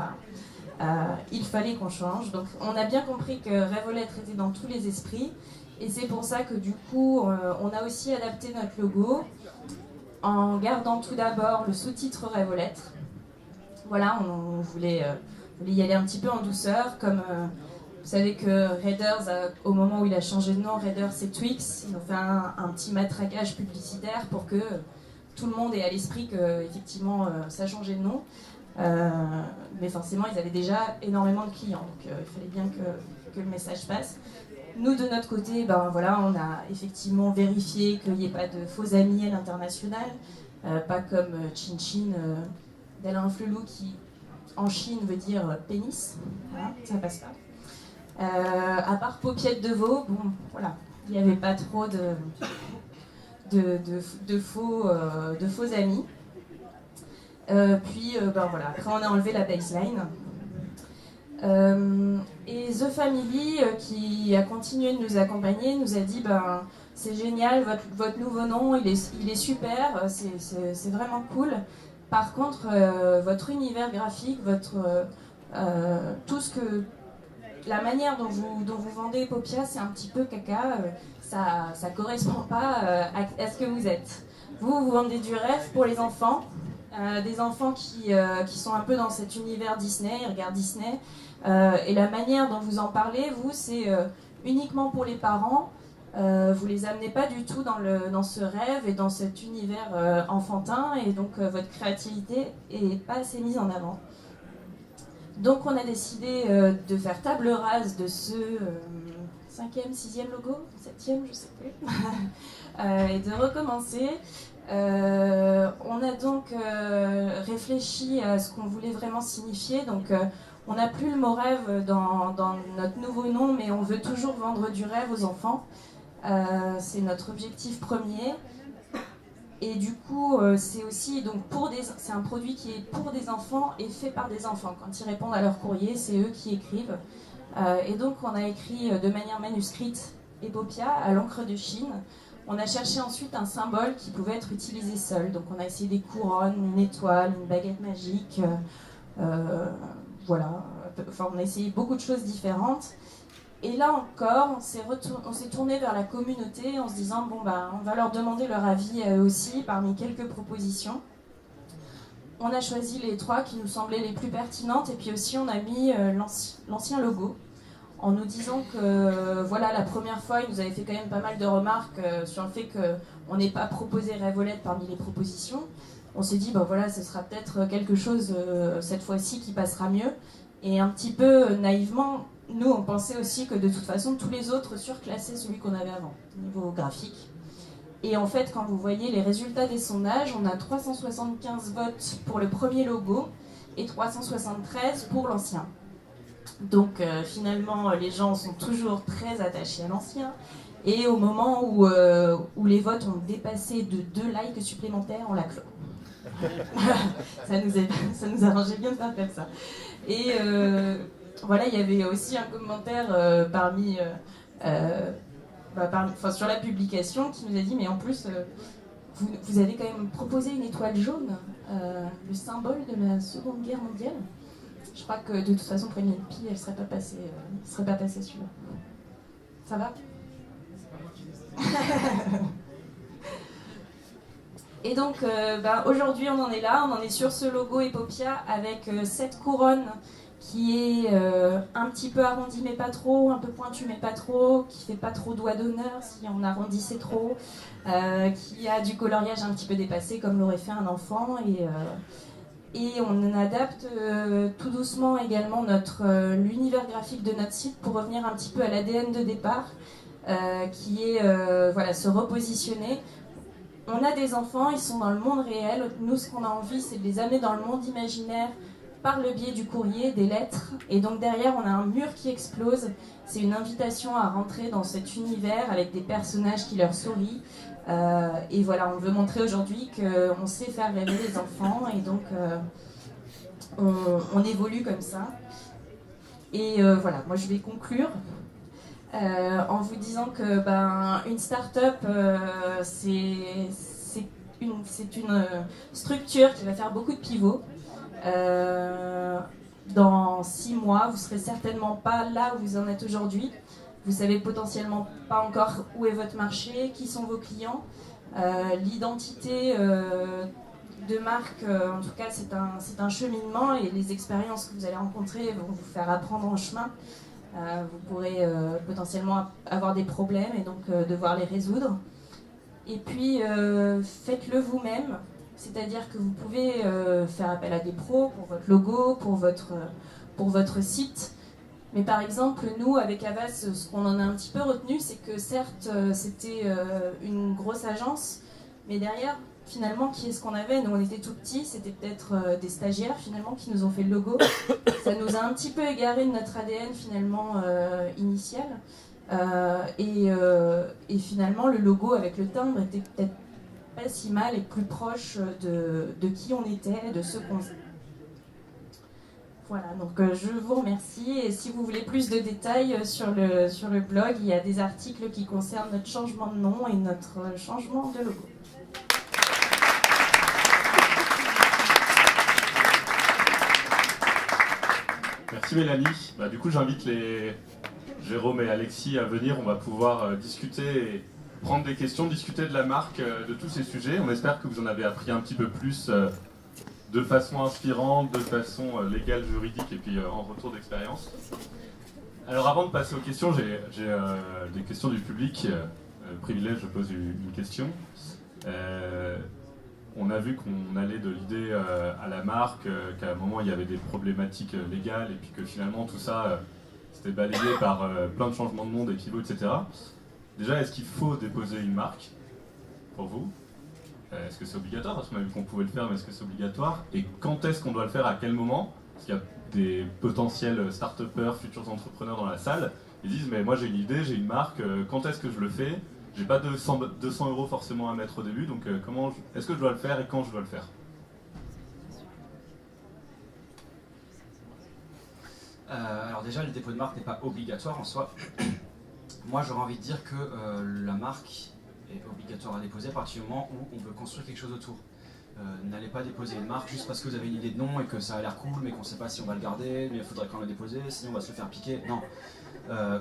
il fallait qu'on change. Donc on a bien compris que Rêve aux lettres était dans tous les esprits, et c'est pour ça que du coup, on a aussi adapté notre logo en gardant tout d'abord le sous-titre Rêve aux lettres. Voilà, on voulait y aller un petit peu en douceur, comme vous savez que Raiders, au moment où il a changé de nom, Raiders c'est Twix, ils ont fait un petit matraquage publicitaire pour que tout le monde ait à l'esprit que effectivement ça changeait de nom. Mais forcément, ils avaient déjà énormément de clients, donc il fallait bien que le message passe. Nous, de notre côté, on a effectivement vérifié qu'il n'y ait pas de faux amis à l'international, pas comme Chin Chin d'Alain Flelou qui, en Chine, veut dire pénis. Voilà, ça passe pas. À part Paupiette de veau, il n'y avait pas trop de faux amis. Après on a enlevé la baseline. Et The Family, qui a continué de nous accompagner, nous a dit c'est génial, votre nouveau nom, il est super, c'est vraiment cool. Par contre, votre univers graphique, la manière dont vous vendez Epopia, c'est un petit peu caca, ça correspond pas à ce que vous êtes. Vous vendez du rêve pour les enfants, des enfants qui sont un peu dans cet univers Disney, ils regardent Disney, et la manière dont vous en parlez, vous, c'est uniquement pour les parents, vous les amenez pas du tout dans ce rêve et dans cet univers enfantin, et donc votre créativité est pas assez mise en avant. Donc on a décidé de faire table rase de ce 5e, 6e logo, 7e, je sais plus, et de recommencer. On a donc réfléchi à ce qu'on voulait vraiment signifier. Donc on n'a plus le mot rêve dans notre nouveau nom, mais on veut toujours vendre du rêve aux enfants. C'est notre objectif premier. Et du coup, c'est aussi c'est un produit qui est pour des enfants et fait par des enfants. Quand ils répondent à leur courrier, c'est eux qui écrivent. Et donc, on a écrit de manière manuscrite Epopia à l'encre de Chine. On a cherché ensuite un symbole qui pouvait être utilisé seul. Donc, on a essayé des couronnes, une étoile, une baguette magique. On a essayé beaucoup de choses différentes. Et là encore, on s'est tourné vers la communauté en se disant on va leur demander leur avis à eux aussi parmi quelques propositions. On a choisi les 3 qui nous semblaient les plus pertinentes, et puis aussi on a mis l'ancien logo en nous disant que la première fois ils nous avaient fait quand même pas mal de remarques sur le fait qu'on n'ait pas proposé Rêve aux lettres parmi les propositions. On s'est dit ce sera peut-être quelque chose cette fois-ci qui passera mieux, et un petit peu naïvement, nous, on pensait aussi que de toute façon, tous les autres surclassaient celui qu'on avait avant, au niveau graphique. Et en fait, quand vous voyez les résultats des sondages, on a 375 votes pour le premier logo et 373 pour l'ancien. Donc finalement, les gens sont toujours très attachés à l'ancien. Et au moment où les votes ont dépassé de 2 likes supplémentaires, on l'a clos. ça nous arrangeait bien de faire comme ça. Et il y avait aussi un commentaire sur la publication qui nous a dit mais en plus vous avez quand même proposé une étoile jaune, le symbole de la Seconde Guerre mondiale. Je crois que de toute façon pour une pile elle serait pas passée celui-là. Ça va? Et donc aujourd'hui on en est là, on en est sur ce logo Epopia avec 7 couronnes qui est un petit peu arrondi mais pas trop, un peu pointu mais pas trop, qui fait pas trop doigt d'honneur si on arrondissait trop, qui a du coloriage un petit peu dépassé comme l'aurait fait un enfant, et on adapte tout doucement également l'univers graphique de notre site pour revenir un petit peu à l'ADN de départ, qui est voilà, se repositionner. On a des enfants, ils sont dans le monde réel. Nous, ce qu'on a envie, c'est de les amener dans le monde imaginaire par le biais du courrier, des lettres. Et donc derrière, on a un mur qui explose. C'est une invitation à rentrer dans cet univers avec des personnages qui leur sourient. Et voilà, on veut montrer aujourd'hui qu'on sait faire rêver les enfants. Et donc, on évolue comme ça. Et voilà, moi je vais conclure en vous disant que une start-up, c'est une structure qui va faire beaucoup de pivots. Dans 6 mois, vous ne serez certainement pas là où vous en êtes aujourd'hui. Vous savez potentiellement pas encore où est votre marché, qui sont vos clients. L'identité de marque, en tout cas, c'est un cheminement, et les expériences que vous allez rencontrer vont vous faire apprendre en chemin. Vous pourrez potentiellement avoir des problèmes et donc devoir les résoudre. Et puis, faites-le vous-même. C'est-à-dire que vous pouvez faire appel à des pros pour votre logo, pour votre site. Mais par exemple, nous, avec Havas, ce qu'on en a un petit peu retenu, c'est que certes, c'était une grosse agence, mais derrière, finalement, qui est-ce qu'on avait? Nous, on était tout petits, c'était peut-être des stagiaires, finalement, qui nous ont fait le logo. Ça nous a un petit peu égaré de notre ADN, finalement, initial. Et finalement, le logo avec le timbre était peut-être pas si mal et plus proche de qui on était, de ce qu'on... Voilà, donc je vous remercie, et si vous voulez plus de détails sur le blog, il y a des articles qui concernent notre changement de nom et notre changement de logo. Merci Mélanie. Du coup, j'invite Jérôme et Alexis à venir. On va pouvoir discuter et prendre des questions, discuter de la marque, de tous ces sujets. On espère que vous en avez appris un petit peu plus de façon inspirante, de façon légale, juridique, et puis en retour d'expérience. Alors avant de passer aux questions, j'ai des questions du public. Privilège, je pose une question. On a vu qu'on allait de l'idée à la marque, qu'à un moment il y avait des problématiques légales, et puis que finalement tout ça c'était balayé par plein de changements de monde, équivoques, etc. Déjà, est-ce qu'il faut déposer une marque pour vous? Est-ce que c'est obligatoire? Parce qu'on a vu qu'on pouvait le faire, mais est-ce que c'est obligatoire? Et quand est-ce qu'on doit le faire? À quel moment? Parce qu'il y a des potentiels start-upers, futurs entrepreneurs dans la salle. Ils disent, mais moi j'ai une idée, j'ai une marque, quand est-ce que je le fais? J'ai pas 200 € forcément à mettre au début, donc est-ce que je dois le faire et quand je dois le faire? Alors déjà, le dépôt de marque n'est pas obligatoire en soi. Moi, j'aurais envie de dire que la marque est obligatoire à déposer à partir du moment où on veut construire quelque chose autour. N'allez pas déposer une marque juste parce que vous avez une idée de nom et que ça a l'air cool, mais qu'on ne sait pas si on va le garder, mais il faudrait quand même le déposer, sinon on va se le faire piquer. Non.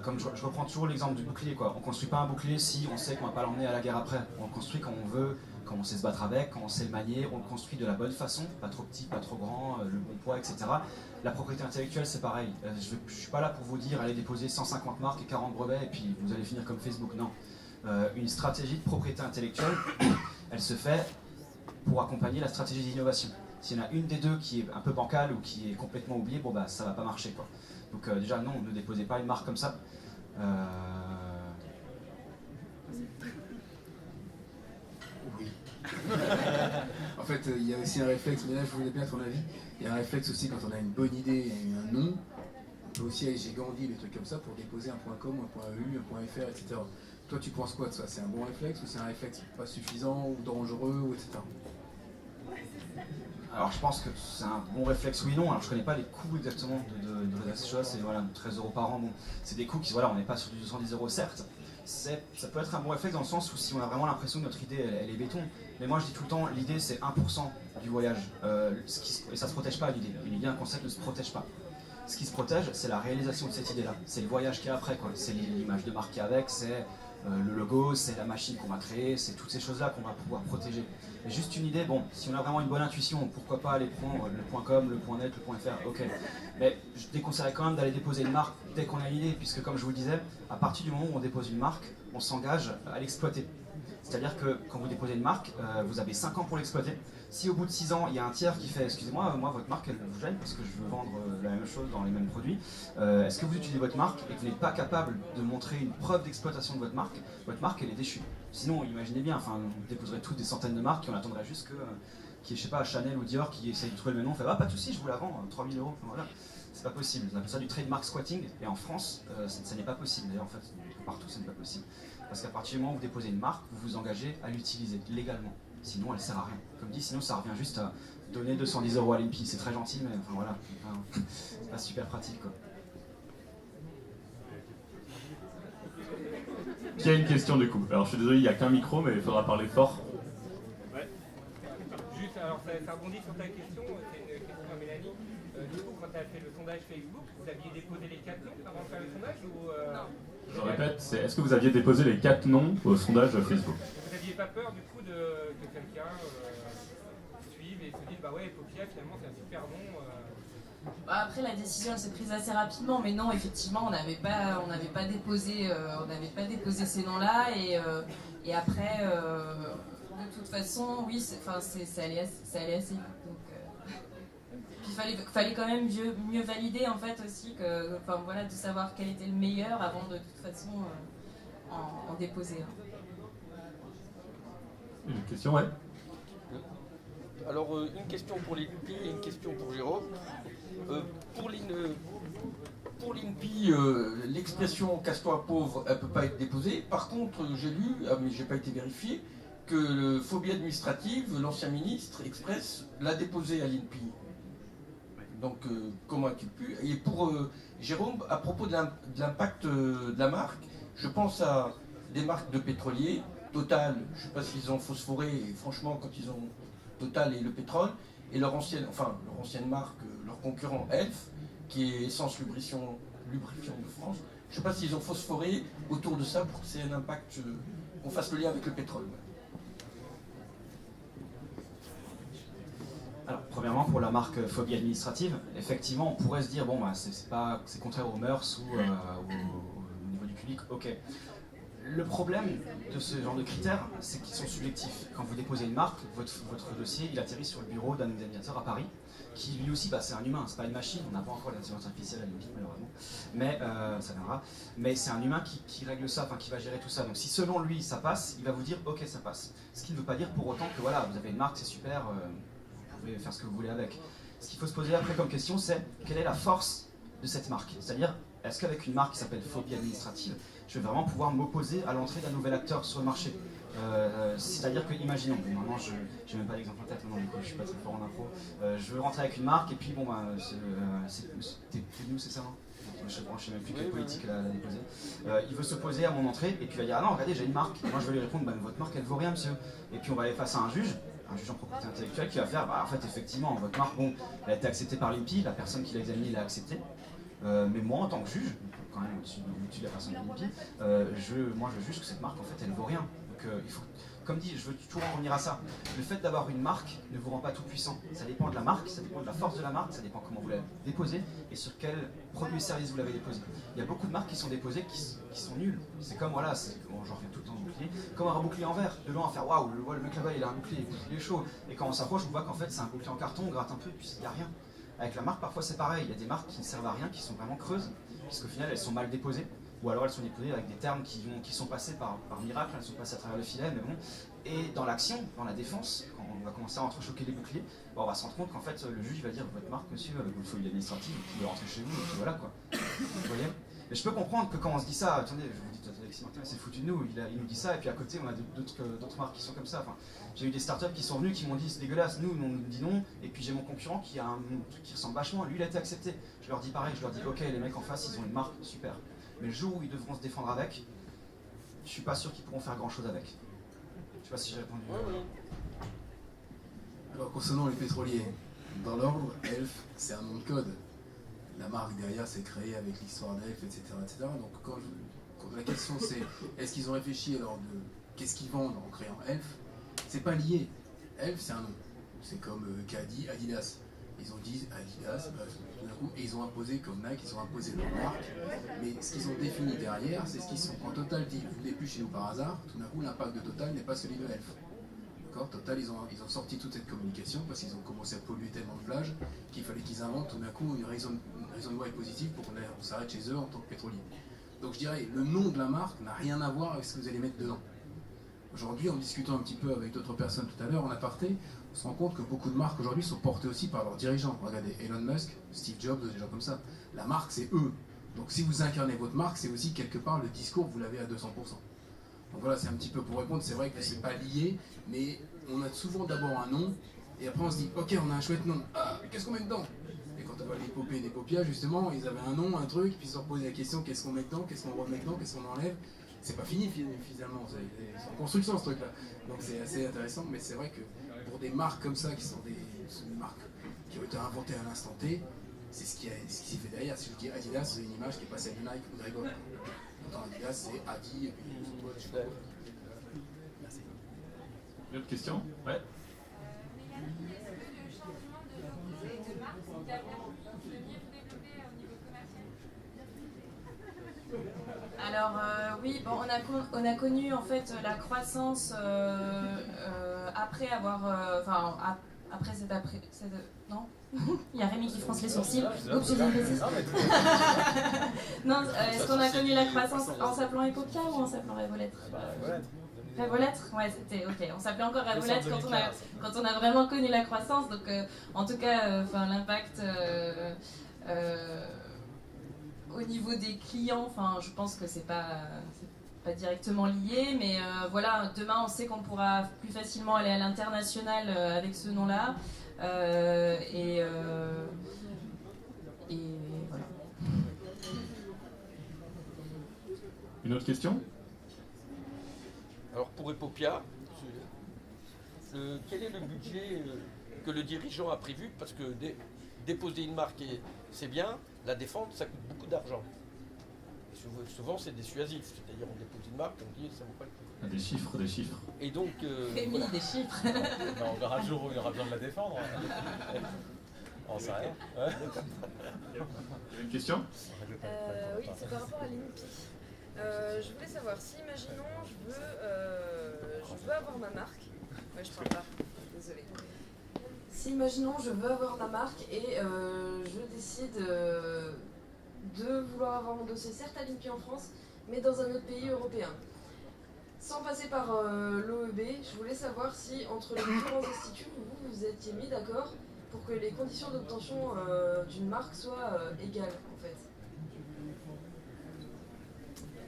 Comme je reprends toujours l'exemple du bouclier, quoi. On ne construit pas un bouclier si on sait qu'on ne va pas l'emmener à la guerre après. On le construit quand on veut, quand on sait se battre avec, quand on sait le manier, on le construit de la bonne façon, pas trop petit, pas trop grand, le bon poids, etc. La propriété intellectuelle, c'est pareil. Je ne suis pas là pour vous dire allez déposer 150 marques et 40 brevets et puis vous allez finir comme Facebook. Non. Une stratégie de propriété intellectuelle, elle se fait pour accompagner la stratégie d'innovation. S'il y en a une des deux qui est un peu bancale ou qui est complètement oubliée, bon bah ça va pas marcher, quoi. Donc déjà non, ne déposez pas une marque comme ça. Oui. En fait, il y a aussi un réflexe, mais là je voulais bien ton avis. Il y a un réflexe aussi quand on a une bonne idée et un nom. On peut aussi aller chez Gandhi, des trucs comme ça, pour déposer un .com, un .eu, un .fr, etc. Toi, tu penses quoi de ça? C'est un bon réflexe ou c'est un réflexe pas suffisant ou dangereux, ou etc. Alors je pense que c'est un bon réflexe, oui non. Alors je connais pas les coûts exactement de rédaction chose, c'est voilà, 13 € par an. Bon, c'est des coûts qui, voilà, on n'est pas sur du 210 € certes. Ça peut être un bon réflexe dans le sens où si on a vraiment l'impression que notre idée elle est béton. Mais moi je dis tout le temps, l'idée c'est 1% du voyage. Et ça se protège pas l'idée. Une idée, un concept ne se protège pas. Ce qui se protège, c'est la réalisation de cette idée-là. C'est le voyage qui est après, quoi. C'est l'image de marque qui est avec, c'est Le logo, c'est la machine qu'on va créer, c'est toutes ces choses-là qu'on va pouvoir protéger. Mais juste une idée, bon, si on a vraiment une bonne intuition, pourquoi pas aller prendre le .com, le .net, le .fr, ok. Mais je déconseillerais quand même d'aller déposer une marque dès qu'on a une idée, puisque comme je vous le disais, à partir du moment où on dépose une marque, on s'engage à l'exploiter. C'est-à-dire que quand vous déposez une marque, vous avez 5 ans pour l'exploiter. Si au bout de 6 ans, il y a un tiers qui fait « Excusez-moi, moi votre marque elle vous gêne parce que je veux vendre la même chose dans les mêmes produits. Est-ce que vous utilisez votre marque et que vous n'êtes pas capable de montrer une preuve d'exploitation de votre marque elle est déchue. Sinon, imaginez bien, enfin, on déposerait toutes des centaines de marques et on attendrait juste que, qui est, je sais pas, Chanel ou Dior qui essaye de trouver le même nom, on fait « Ah, pas de soucis, je vous la vends, 3000 €. Enfin, voilà. C'est pas possible. On appelle ça du trademark squatting et en France, ça n'est pas possible. D'ailleurs, en fait, partout, ce n'est pas possible. Parce qu'à partir du moment où vous déposez une marque, vous vous engagez à l'utiliser légalement. Sinon, elle ne sert à rien. Comme dit, sinon, ça revient juste à donner 210 € à l'INPI. C'est très gentil, mais enfin voilà, c'est pas super pratique, quoi. Qui a une question du coup? Alors je suis désolé, il n'y a qu'un micro, mais il faudra parler fort. Ouais. Juste, alors ça rebondit sur ta question, c'est une question à Mélanie. Du coup, quand tu as fait le sondage Facebook, vous aviez déposé les 4 noms avant de faire le sondage ou Non. Je répète, est-ce que vous aviez déposé les 4 noms au sondage Facebook? Vous n'aviez pas peur du coup que quelqu'un suive et se dise bah ouais, Popia finalement c'est un super nom. Bah, après la décision elle s'est prise assez rapidement, mais non effectivement on n'avait pas déposé ces noms-là et après de toute façon oui ça allait assez vite donc puis il fallait quand même mieux valider en fait aussi que enfin voilà de savoir quel était le meilleur avant de toute façon en déposer. Une question, ouais. Alors, une question pour l'INPI et une question pour Jérôme. Pour l'INPI, l'expression « casse-toi pauvre », elle ne peut pas être déposée. Par contre, j'ai lu, mais je n'ai pas été vérifié, que le phobie administrative, l'ancien ministre Express, l'a déposé à l'INPI. Donc, comment a-t-il pu? Et pour Jérôme, à propos de l'impact de la marque, je pense à des marques de pétroliers, Total, je ne sais pas s'ils ont phosphoré, et franchement, quand ils ont Total et le pétrole, et leur ancienne marque, leur concurrent Elf, qui est Essence Lubrifiant de France, je ne sais pas s'ils ont phosphoré autour de ça pour que c'est un impact, qu'on fasse le lien avec le pétrole. Alors, premièrement, pour la marque phobie administrative, effectivement, on pourrait se dire, bon, bah, c'est contraire aux mœurs ou au niveau du public, ok. Le problème de ce genre de critères, c'est qu'ils sont subjectifs. Quand vous déposez une marque, votre dossier, il atterrit sur le bureau d'un examinateur à Paris, qui lui aussi, bah, c'est un humain, c'est pas une machine, on n'a pas encore l'intelligence artificielle à l'INPI malheureusement, mais ça viendra. Mais c'est un humain qui règle ça, enfin qui va gérer tout ça. Donc si selon lui ça passe, il va vous dire ok ça passe. Ce qui ne veut pas dire pour autant que voilà, vous avez une marque, c'est super, vous pouvez faire ce que vous voulez avec. Ce qu'il faut se poser après comme question, c'est quelle est la force de cette marque? C'est-à-dire, est-ce qu'avec une marque qui s'appelle phobie administrative, je vais vraiment pouvoir m'opposer à l'entrée d'un nouvel acteur sur le marché? C'est-à-dire que, imaginons, bon, maintenant je n'ai même pas d'exemple en tête, non, du coup, je suis pas très fort en impro. Je veux rentrer avec une marque et puis bon, bah, t'es nous, c'est ça, non? Je sais même plus quelle politique elle a déposé. Il veut s'opposer à mon entrée et puis il va dire ah non, regardez, j'ai une marque. Et moi je vais lui répondre bah, votre marque elle vaut rien, monsieur. Et puis on va aller face à un juge en propriété intellectuelle qui va faire bah, en fait, effectivement, votre marque, bon, elle a été acceptée par l'INPI, la personne qui l'a examinée l'a acceptée. Mais moi en tant que juge, quand même au-dessus de la personne de l'INPI, moi je juge que cette marque en fait elle vaut rien. Donc il faut, comme dit, je veux toujours en revenir à ça. Le fait d'avoir une marque ne vous rend pas tout puissant. Ça dépend de la marque, ça dépend de la force de la marque, ça dépend comment vous l'avez déposée et sur quel produit et service vous l'avez déposé. Il y a beaucoup de marques qui sont déposées qui sont nulles. C'est comme, voilà, bon, j'en reviens tout le temps au bouclier, comme un bouclier en verre. De loin, à faire waouh, le mec là-bas il a un bouclier, il est chaud. Et quand on s'approche, on voit qu'en fait c'est un bouclier en carton, on gratte un peu et puis il n'y a rien. Avec la marque, parfois c'est pareil. Il y a des marques qui ne servent à rien, qui sont vraiment creuses, puisqu'au final elles sont mal déposées. Ou alors elles sont déposées avec des termes qui sont passés par miracle, elles sont passées à travers le filet, mais bon. Et dans l'action, dans la défense, quand on va commencer à entrechoquer les boucliers, on va se rendre compte qu'en fait le juge va dire votre marque, monsieur, vous le phobie administrative, vous pouvez rentrer chez vous, et puis voilà quoi. Vous voyez? Mais je peux comprendre que quand on se dit ça, attendez, je vous dis, Alexis Martin s'est foutu de nous, il nous dit ça, et puis à côté on a d'autres marques qui sont comme ça. Enfin, j'ai eu des startups qui sont venus, qui m'ont dit c'est dégueulasse, nous on nous dit non, et puis j'ai mon concurrent qui a un truc qui ressemble vachement, lui il a été accepté. Je leur dis pareil, je leur dis ok, les mecs en face ils ont une marque, super. Mais le jour où ils devront se défendre avec, je suis pas sûr qu'ils pourront faire grand chose avec. Je sais pas si j'ai répondu. Alors concernant les pétroliers, dans l'ordre, Elf c'est un nom de code. La marque derrière c'est créé avec l'histoire d'Elf, etc., etc. Donc la question c'est, est-ce qu'ils ont réfléchi alors de qu'est-ce qu'ils vendent en créant Elf? C'est pas lié. Elf, c'est un nom. C'est comme Caddy, Adidas. Ils ont dit Adidas, tout d'un coup, et ils ont imposé comme Nike, ils ont imposé leur marque. Mais ce qu'ils ont défini derrière, c'est ce qu'ils sont. Quand Total dit vous venez plus chez nous par hasard, tout d'un coup, l'impact de Total n'est pas celui de Elf. D'accord? Total, ils ont sorti toute cette communication parce qu'ils ont commencé à polluer tellement de plages qu'il fallait qu'ils inventent tout d'un coup une raison de loi positive pour qu'on s'arrête chez eux en tant que pétrolier. Donc je dirais, le nom de la marque n'a rien à voir avec ce que vous allez mettre dedans. Aujourd'hui, en discutant un petit peu avec d'autres personnes tout à l'heure en aparté, on se rend compte que beaucoup de marques aujourd'hui sont portées aussi par leurs dirigeants. Regardez Elon Musk, Steve Jobs, des gens comme ça. La marque, c'est eux. Donc si vous incarnez votre marque, c'est aussi quelque part le discours, vous l'avez à 200%. Donc voilà, c'est un petit peu pour répondre. C'est vrai que c'est pas lié, mais on a souvent d'abord un nom, et après on se dit, ok, on a un chouette nom. Ah, mais qu'est-ce qu'on met dedans? Et quand on va l'épopée des Popia, justement, ils avaient un nom, un truc, puis ils se sont posé la question, qu'est-ce qu'on met dedans, qu'est-ce qu'on remet dedans, qu'est-ce qu'on enlève? C'est pas fini finalement, c'est en construction ce truc-là. Donc c'est assez intéressant, mais c'est vrai que pour des marques comme ça, qui sont des marques qui ont été inventées à l'instant T, c'est ce qui s'est fait derrière. Si je dis Adidas, c'est une image qui est pas celle de Nike ou de Reebok. Pourtant Adidas, c'est Adi, et puis merci. Une autre question? Ouais. Alors oui, bon, on a connu en fait la croissance après avoir, après cette non, il y a Rémi qui fronce les sourcils. Oups, j'ai dit une bêtise. Non, est-ce qu'on a connu la croissance en s'appelant Epopia ou en s'appelant Révolettre? Révolettre, ouais, c'était ok. On s'appelait encore Révolettre quand on a vraiment connu la croissance. Donc, en tout cas, l'impact. Au niveau des clients, je pense que c'est pas directement lié, mais voilà, demain on sait qu'on pourra plus facilement aller à l'international avec ce nom-là, et voilà. Une autre question? Alors pour Epopia, quel est le budget que le dirigeant a prévu? Parce que déposer une marque, c'est bien, la défendre, ça coûte beaucoup d'argent. Souvent, c'est dissuasif. C'est-à-dire, on dépose une marque, on dit ça ne vaut pas le coup. Des chiffres. Et donc. Voilà. Des chiffres. On verra un jour où il y aura besoin de la défendre. On sait rien. Ouais. Il y a une question? Oui, c'est par rapport à l'INPI. Je voulais savoir si, imaginons, je veux avoir ma marque. Ouais, je parle pas. Désolée. Si, imaginons, je veux avoir ma marque et je décide de vouloir avoir mon dossier, certes à l'INPI en France, mais dans un autre pays européen. Sans passer par l'OEB, je voulais savoir si, entre les différents instituts, vous étiez mis d'accord pour que les conditions d'obtention d'une marque soient égales, en fait.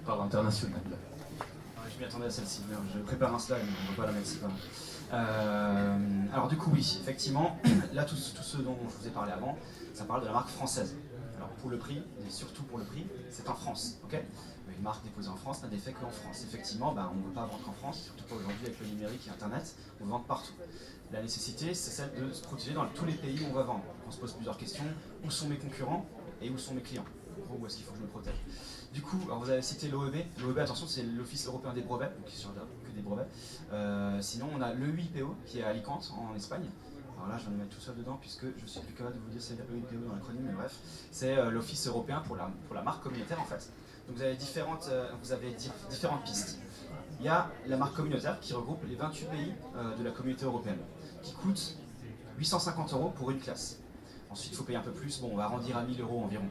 Par l'international. Je m'y attendais à celle-ci, je prépare un slide, mais on ne va pas la mettre si pas. Alors du coup oui, effectivement, là tout ce dont je vous ai parlé avant, ça parle de la marque française. Alors pour le prix, et surtout pour le prix, c'est en France, ok? Une marque déposée en France n'a d'effet qu'en France. Effectivement, on ne veut pas vendre qu'en France, surtout pas aujourd'hui avec le numérique et Internet, on vend partout. La nécessité, c'est celle de se protéger dans tous les pays où on va vendre. On se pose plusieurs questions, où sont mes concurrents et où sont mes clients? En gros, où est-ce qu'il faut que je me protège? Du coup, alors vous avez cité l'OEB. L'OEB, attention, c'est l'Office européen des brevets, donc qui ne que des brevets. Sinon, on a l'EUIPO, qui est à Alicante, en Espagne. Alors là, je vais me mettre tout seul dedans, puisque je suis plus capable de vous dire c'est l'EUIPO dans l'acronyme, mais bref. C'est l'Office européen pour la marque communautaire, en fait. Donc vous avez différentes pistes. Il y a la marque communautaire, qui regroupe les 28 pays de la communauté européenne, qui coûte 850 € pour une classe. Ensuite, il faut payer un peu plus. Bon, on va arrondir à 1000 € environ.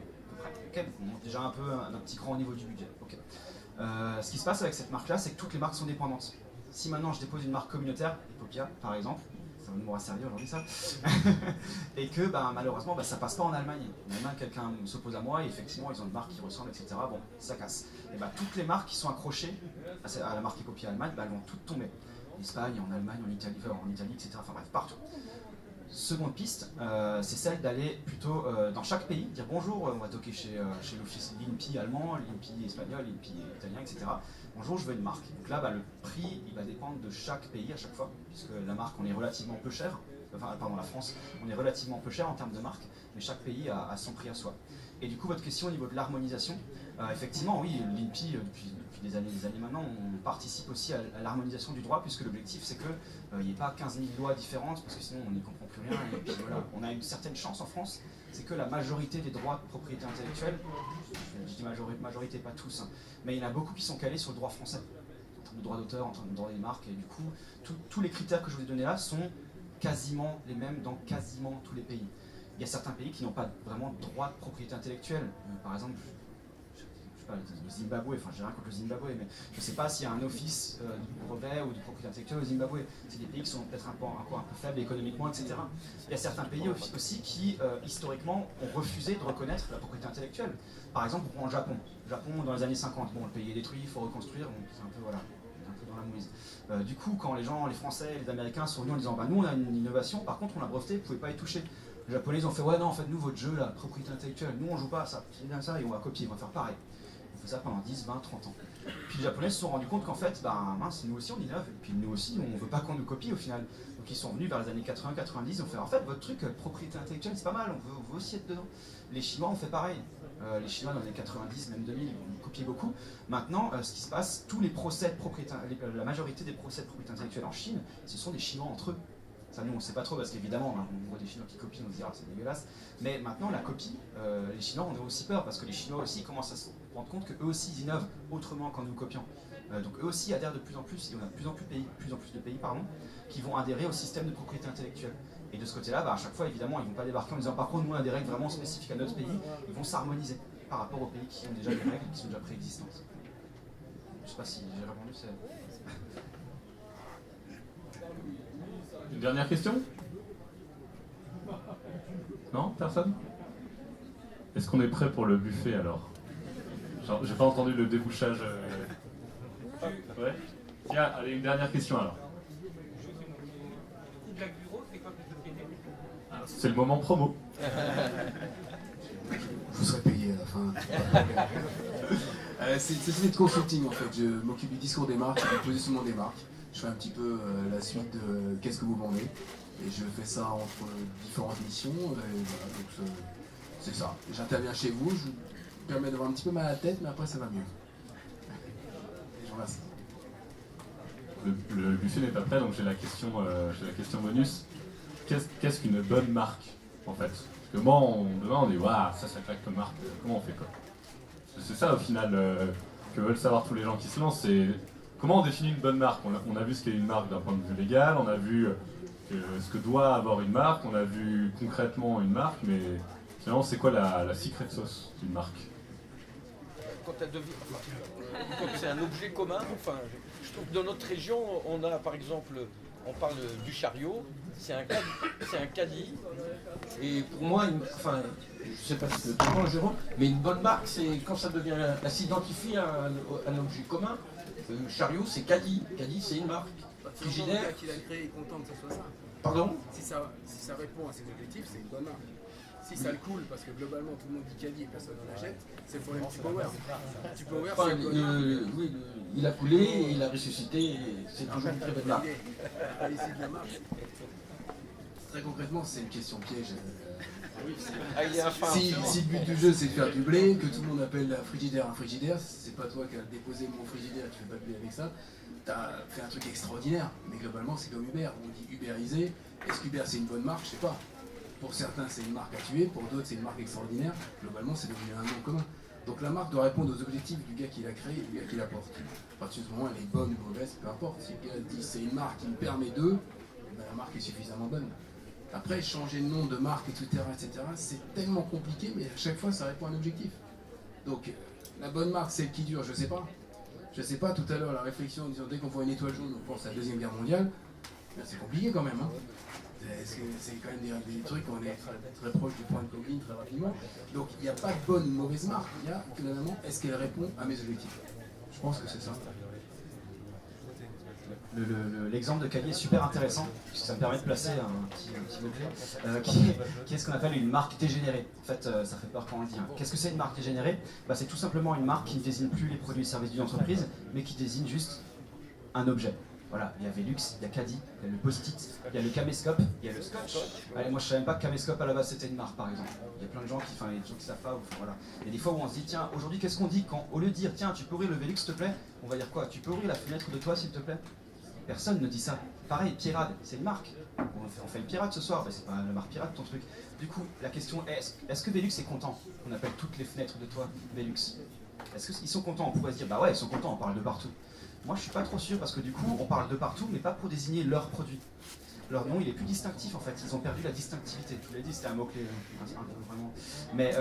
Okay, on monte déjà un peu un petit cran au niveau du budget. Okay. Ce qui se passe avec cette marque-là, c'est que toutes les marques sont dépendantes. Si maintenant je dépose une marque communautaire, Epopia par exemple, ça m'aura servi aujourd'hui ça, et que malheureusement ça passe pas en Allemagne. En Allemagne, quelqu'un s'oppose à moi et effectivement ils ont une marque qui ressemble, etc. Bon, ça casse. Et toutes les marques qui sont accrochées à la marque Epopia Allemagne, elles vont toutes tomber. En Espagne, en Allemagne, en Italie, etc. Enfin bref, partout. Seconde piste, c'est celle d'aller plutôt dans chaque pays, dire bonjour, on va toquer chez l'office l'INPI allemand, l'INPI espagnol, l'INPI italien, etc. Bonjour, je veux une marque. Donc là, le prix, il va dépendre de chaque pays à chaque fois, puisque la marque, on est relativement peu cher, la France, on est relativement peu cher en termes de marque, mais chaque pays a son prix à soi. Et du coup, votre question au niveau de l'harmonisation, effectivement, oui, l'INPI, depuis des années maintenant, on participe aussi à l'harmonisation du droit, puisque l'objectif, c'est qu'il n'y ait pas 15 000 lois différentes, parce que sinon, on n'y comprend plus rien. Et puis voilà, on a une certaine chance en France, c'est que la majorité des droits de propriété intellectuelle, je dis majorité, pas tous, hein, mais il y en a beaucoup qui sont calés sur le droit français, en termes de droit d'auteur, en termes de droit des marques, et du coup, tous les critères que je vous ai donnés là sont quasiment les mêmes dans quasiment tous les pays. Il y a certains pays qui n'ont pas vraiment de droit de propriété intellectuelle. Par exemple, je sais pas, le Zimbabwe, enfin j'ai rien contre le Zimbabwe, mais je ne sais pas s'il y a un office du brevet ou de propriété intellectuelle au Zimbabwe. C'est des pays qui sont peut-être encore un peu faibles économiquement, etc. Il y a certains pays aussi qui, historiquement, ont refusé de reconnaître la propriété intellectuelle. Par exemple, on prend le Japon. Le Japon, dans les années 50, bon, le pays est détruit, il faut reconstruire, donc c'est un peu, voilà, un peu dans la mouise. Du coup, quand les Français, les Américains sont venus en disant bah, nous on a une innovation, par contre on l'a breveté, vous ne pouvez pas y toucher. Les Japonais ils ont fait ouais non en fait nous votre jeu, la propriété intellectuelle, nous on joue pas à ça, c'est bien ça et on va copier, on va faire pareil. On fait ça pendant 10, 20, 30 ans. Puis les Japonais se sont rendus compte qu'en fait, bah mince, nous aussi on innove, et puis nous aussi on ne veut pas qu'on nous copie au final. Donc ils sont venus vers les années 80-90, ils ont fait en fait votre truc, propriété intellectuelle c'est pas mal, on veut aussi être dedans. Les Chinois ont fait pareil. Les Chinois dans les années 90, même 2000, ont copié beaucoup. Maintenant, ce qui se passe, tous les procès de propriété, la majorité des procès de propriété intellectuelle en Chine, ce sont des Chinois entre eux. Ça, nous, on ne sait pas trop parce qu'évidemment, on voit des Chinois qui copient, on se dit ah c'est dégueulasse. Mais maintenant, la copie, les Chinois, on a aussi peur parce que les Chinois aussi commencent à se rendre compte qu'eux aussi ils innovent autrement qu'en nous copiant. Donc eux aussi adhèrent de plus en plus, et on a de plus en plus de pays qui vont adhérer au système de propriété intellectuelle. Et de ce côté-là, bah, à chaque fois, évidemment, ils ne vont pas débarquer en disant par contre, nous, on a des règles vraiment spécifiques à notre pays, ils vont s'harmoniser par rapport aux pays qui ont déjà des règles qui sont déjà préexistantes. Je ne sais pas si j'ai répondu, c'est... Une dernière question? Non? Personne? Est-ce qu'on est prêt pour le buffet alors? Genre, j'ai pas entendu le débouchage. Ouais? Tiens, allez, une dernière question alors. C'est le moment promo. Vous serez payé à la fin. C'est une société de consulting en fait. Je m'occupe du discours des marques, du positionnement des marques. Je fais un petit peu la suite de qu'est-ce que vous vendez. Et je fais ça entre différentes missions. Et voilà, donc c'est ça. J'interviens chez vous, je vous permets d'avoir un petit peu mal à la tête, mais après ça va mieux. Et je vous remercie. Le buffet n'est pas prêt, donc j'ai la question bonus. Qu'est-ce qu'une bonne marque en fait? Parce que moi, demain on dit waouh, ça claque comme marque, comment on fait quoi? C'est ça au final que veulent savoir tous les gens qui se lancent, c'est comment on définit une bonne marque. On a vu ce qu'est une marque d'un point de vue légal, on a vu ce que doit avoir une marque, on a vu concrètement une marque, mais finalement c'est quoi la secret sauce d'une marque? Quand c'est un objet commun, enfin, je trouve que dans notre région, on a par exemple, on parle du chariot, c'est un caddie, et pour moi, enfin, je sais pas si c'est le Jérôme, mais une bonne marque, c'est quand ça devient, à s'identifier à un objet commun. Chariot, c'est caddie, c'est une marque. Frigidaire. Le gars qui l'a créé est content que ce soit ça. Pardon? Si ça répond à ses objectifs, c'est une bonne marque. Si ça le coule, parce que globalement tout le monde dit caddie et personne n'en achète, c'est le problème du Power. Du Power, enfin, oui, il a coulé, il a ressuscité, c'est toujours une très bonne marque. Très concrètement, c'est une question piège. Il est infâme. Si le but du jeu c'est de faire du blé, que tout le monde appelle un frigidaire, c'est pas toi qui as déposé mon frigidaire, tu fais pas de blé avec ça, t'as fait un truc extraordinaire. Mais globalement, c'est comme Uber. On dit Uberisé. Est-ce qu'Uber c'est une bonne marque? Je sais pas. Pour certains, c'est une marque à tuer, pour d'autres, c'est une marque extraordinaire. Globalement, c'est devenu un nom commun. Donc la marque doit répondre aux objectifs du gars qui l'a créé et du gars qui la porte. À partir du moment où elle est bonne ou mauvaise, peu importe. Si le gars dit c'est une marque qui me permet d'eux, ben, la marque est suffisamment bonne. Après, changer de nom de marque, etc., c'est tellement compliqué, mais à chaque fois, ça répond à un objectif. Donc, la bonne marque, celle qui dure, je sais pas. Je sais pas, tout à l'heure, la réflexion en disant dès qu'on voit une étoile jaune, on pense à la Deuxième Guerre mondiale. Ben, c'est compliqué quand même. Hein. C'est quand même des trucs, on est très proche du point de combine très rapidement. Donc, il n'y a pas de bonne ou mauvaise marque. Il y a, finalement, est-ce qu'elle répond à mes objectifs? Je pense que c'est ça. L'exemple de caddie est super intéressant, puisque ça me permet de placer un petit mot-clé, qui est ce qu'on appelle une marque dégénérée. En fait, ça fait peur quand on le dit. Hein. Qu'est-ce que c'est une marque dégénérée? C'est tout simplement une marque qui ne désigne plus les produits et services d'une entreprise, mais qui désigne juste un objet. Voilà, il y a Velux, il y a Caddy, il y a le Post-it, il y a le Caméscope, il y a le Scotch. Allez, moi je savais même pas que Caméscope à la base c'était une marque par exemple. Il y a plein de gens qui, enfin, il y a des gens qui savent pas, voilà. Il y a des fois où on se dit, tiens, aujourd'hui qu'est-ce qu'on dit quand, au lieu de dire, tiens, tu peux ouvrir le Velux s'il te plaît, on va dire quoi? Tu peux ouvrir la fenêtre de toi s'il te plaît? Personne ne dit ça. Pareil, Pirate, c'est une marque. On fait une pirate ce soir, mais c'est pas la marque pirate ton truc. Du coup, la question est, est-ce que Velux est content qu'on appelle toutes les fenêtres de toi Velux? Est-ce qu'ils sont contents? On pourrait se dire, bah ouais, ils sont contents, on parle de partout. Moi, je suis pas trop sûr parce que du coup, on parle de partout, mais pas pour désigner leurs produits. Leur nom, il est plus distinctif en fait. Ils ont perdu la distinctivité. Je vous l'ai dit, c'était un mot-clé, vraiment. Mais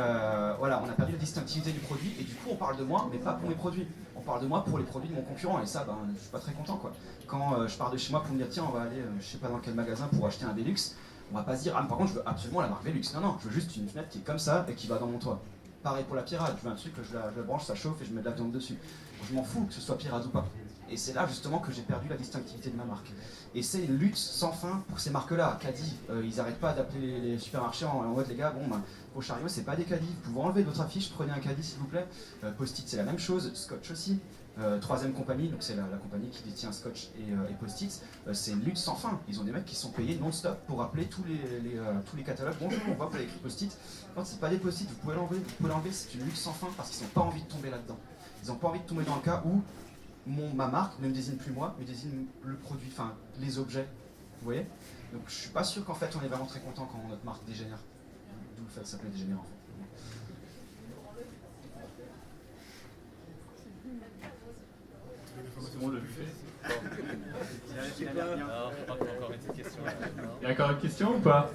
voilà, on a perdu la distinctivité du produit et du coup, on parle de moi, mais pas pour mes produits. On parle de moi pour les produits de mon concurrent et ça, ben, je suis pas très content quoi. Quand je pars de chez moi pour me dire, tiens, on va aller, je sais pas dans quel magasin pour acheter un Velux, on va pas se dire, ah, mais par contre, je veux absolument la marque Velux. Non, non, je veux juste une fenêtre qui est comme ça et qui va dans mon toit. Pareil pour la Pirate, je veux un truc, je la branche, ça chauffe et je mets de la viande dessus. Je m'en fous que ce soit Pirate ou pas. Et c'est là justement que j'ai perdu la distinctivité de ma marque. Et c'est une lutte sans fin pour ces marques-là. Caddy, ils n'arrêtent pas d'appeler les supermarchés en mode les gars, bon, ben, vos chariots, c'est pas des caddies, vous pouvez enlever votre affiche, prenez un caddie s'il vous plaît. Post-it, c'est la même chose, Scotch aussi. Troisième compagnie, donc c'est la compagnie qui détient Scotch et Post-it, c'est une lutte sans fin. Ils ont des mecs qui sont payés non-stop pour appeler tous les catalogues. Bonjour, on voit pas écrit Post-it. Quand c'est pas des Post-it, vous pouvez l'enlever, c'est une lutte sans fin parce qu'ils n'ont pas envie de tomber là-dedans. Ils n'ont pas envie de tomber dans le cas où ma marque ne me désigne plus moi, mais désigne le produit, enfin les objets. Vous voyez? Donc je suis pas sûr qu'en fait on est vraiment très content quand notre marque dégénère. D'où le fait que ça s'appelle dégénère en fait. On le fait. Il y a encore une question ou pas?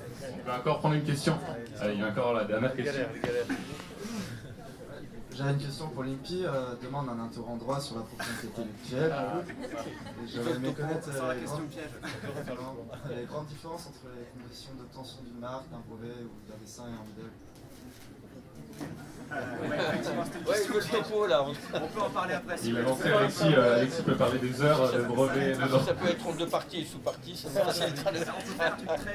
On va encore prendre une question. Allez, il y a encore la dernière question. J'avais une question pour l'INPI, demande un interrogant droit sur la propriété intellectuelle. J'aurais aimé connaître les grandes différences entre les conditions d'obtention d'une marque, d'un brevet ou d'un dessin et un modèle. Ouais, il veut le topo là. On peut en parler après. Il a lancé Alexis peut parler des heures de brevet. Ça peut être de partie et sous-partie.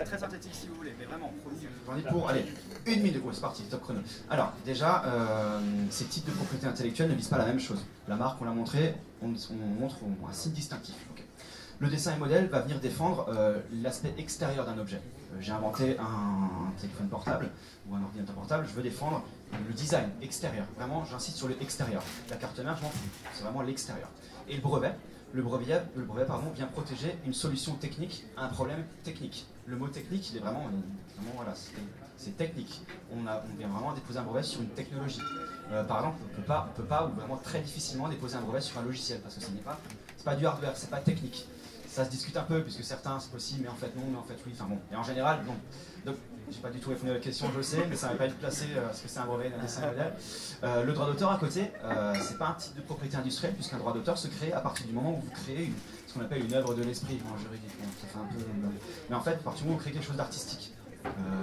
Très synthétique si vous voulez, mais vraiment, j'en ai pour, allez, 1 minute, c'est parti, top chrono. Alors, déjà, ces types de propriété intellectuelle ne visent pas la même chose. La marque, on l'a montré, on montre un signe distinctif. Okay. Le dessin et modèle va venir défendre l'aspect extérieur d'un objet. J'ai inventé un téléphone portable ou un ordinateur portable, je veux défendre le design extérieur. Vraiment, j'insiste sur le extérieur. La carte mère, je m'en fous, c'est vraiment l'extérieur. Et le brevet vient protéger une solution technique à un problème technique. Le mot technique, il est vraiment voilà, c'est technique. On vient vraiment déposer un brevet sur une technologie. Par exemple, on peut pas ou vraiment très difficilement déposer un brevet sur un logiciel parce que c'est pas du hardware, c'est pas technique. Ça se discute un peu puisque certains c'est possible, mais en fait non, mais en fait oui. Enfin bon, et en général non. Donc j'ai pas du tout répondu à la question, je le sais, mais ça va pas être placé parce que c'est un brevet, un dessin modèle. Le droit d'auteur à côté, c'est pas un type de propriété industrielle puisqu'un droit d'auteur se crée à partir du moment où vous créez ce qu'on appelle une œuvre de l'esprit en juridique. Bon, ça fait un peu, mais en fait, à partir du moment où vous créez quelque chose d'artistique,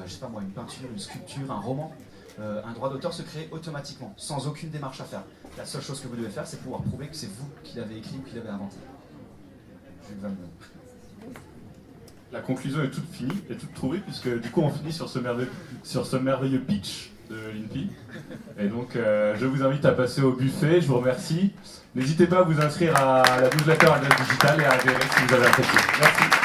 je sais pas moi, une peinture, une sculpture, un roman. Un droit d'auteur se crée automatiquement, sans aucune démarche à faire. La seule chose que vous devez faire, c'est pouvoir prouver que c'est vous qui l'avez écrit ou qui l'avez inventé. La conclusion est toute finie et toute trouvée puisque du coup on finit sur ce merveilleux pitch de l'INPI. Et donc je vous invite à passer au buffet, je vous remercie. N'hésitez pas à vous inscrire à la newsletter Alsace Digital et à adhérer si vous avez apprécié. Merci.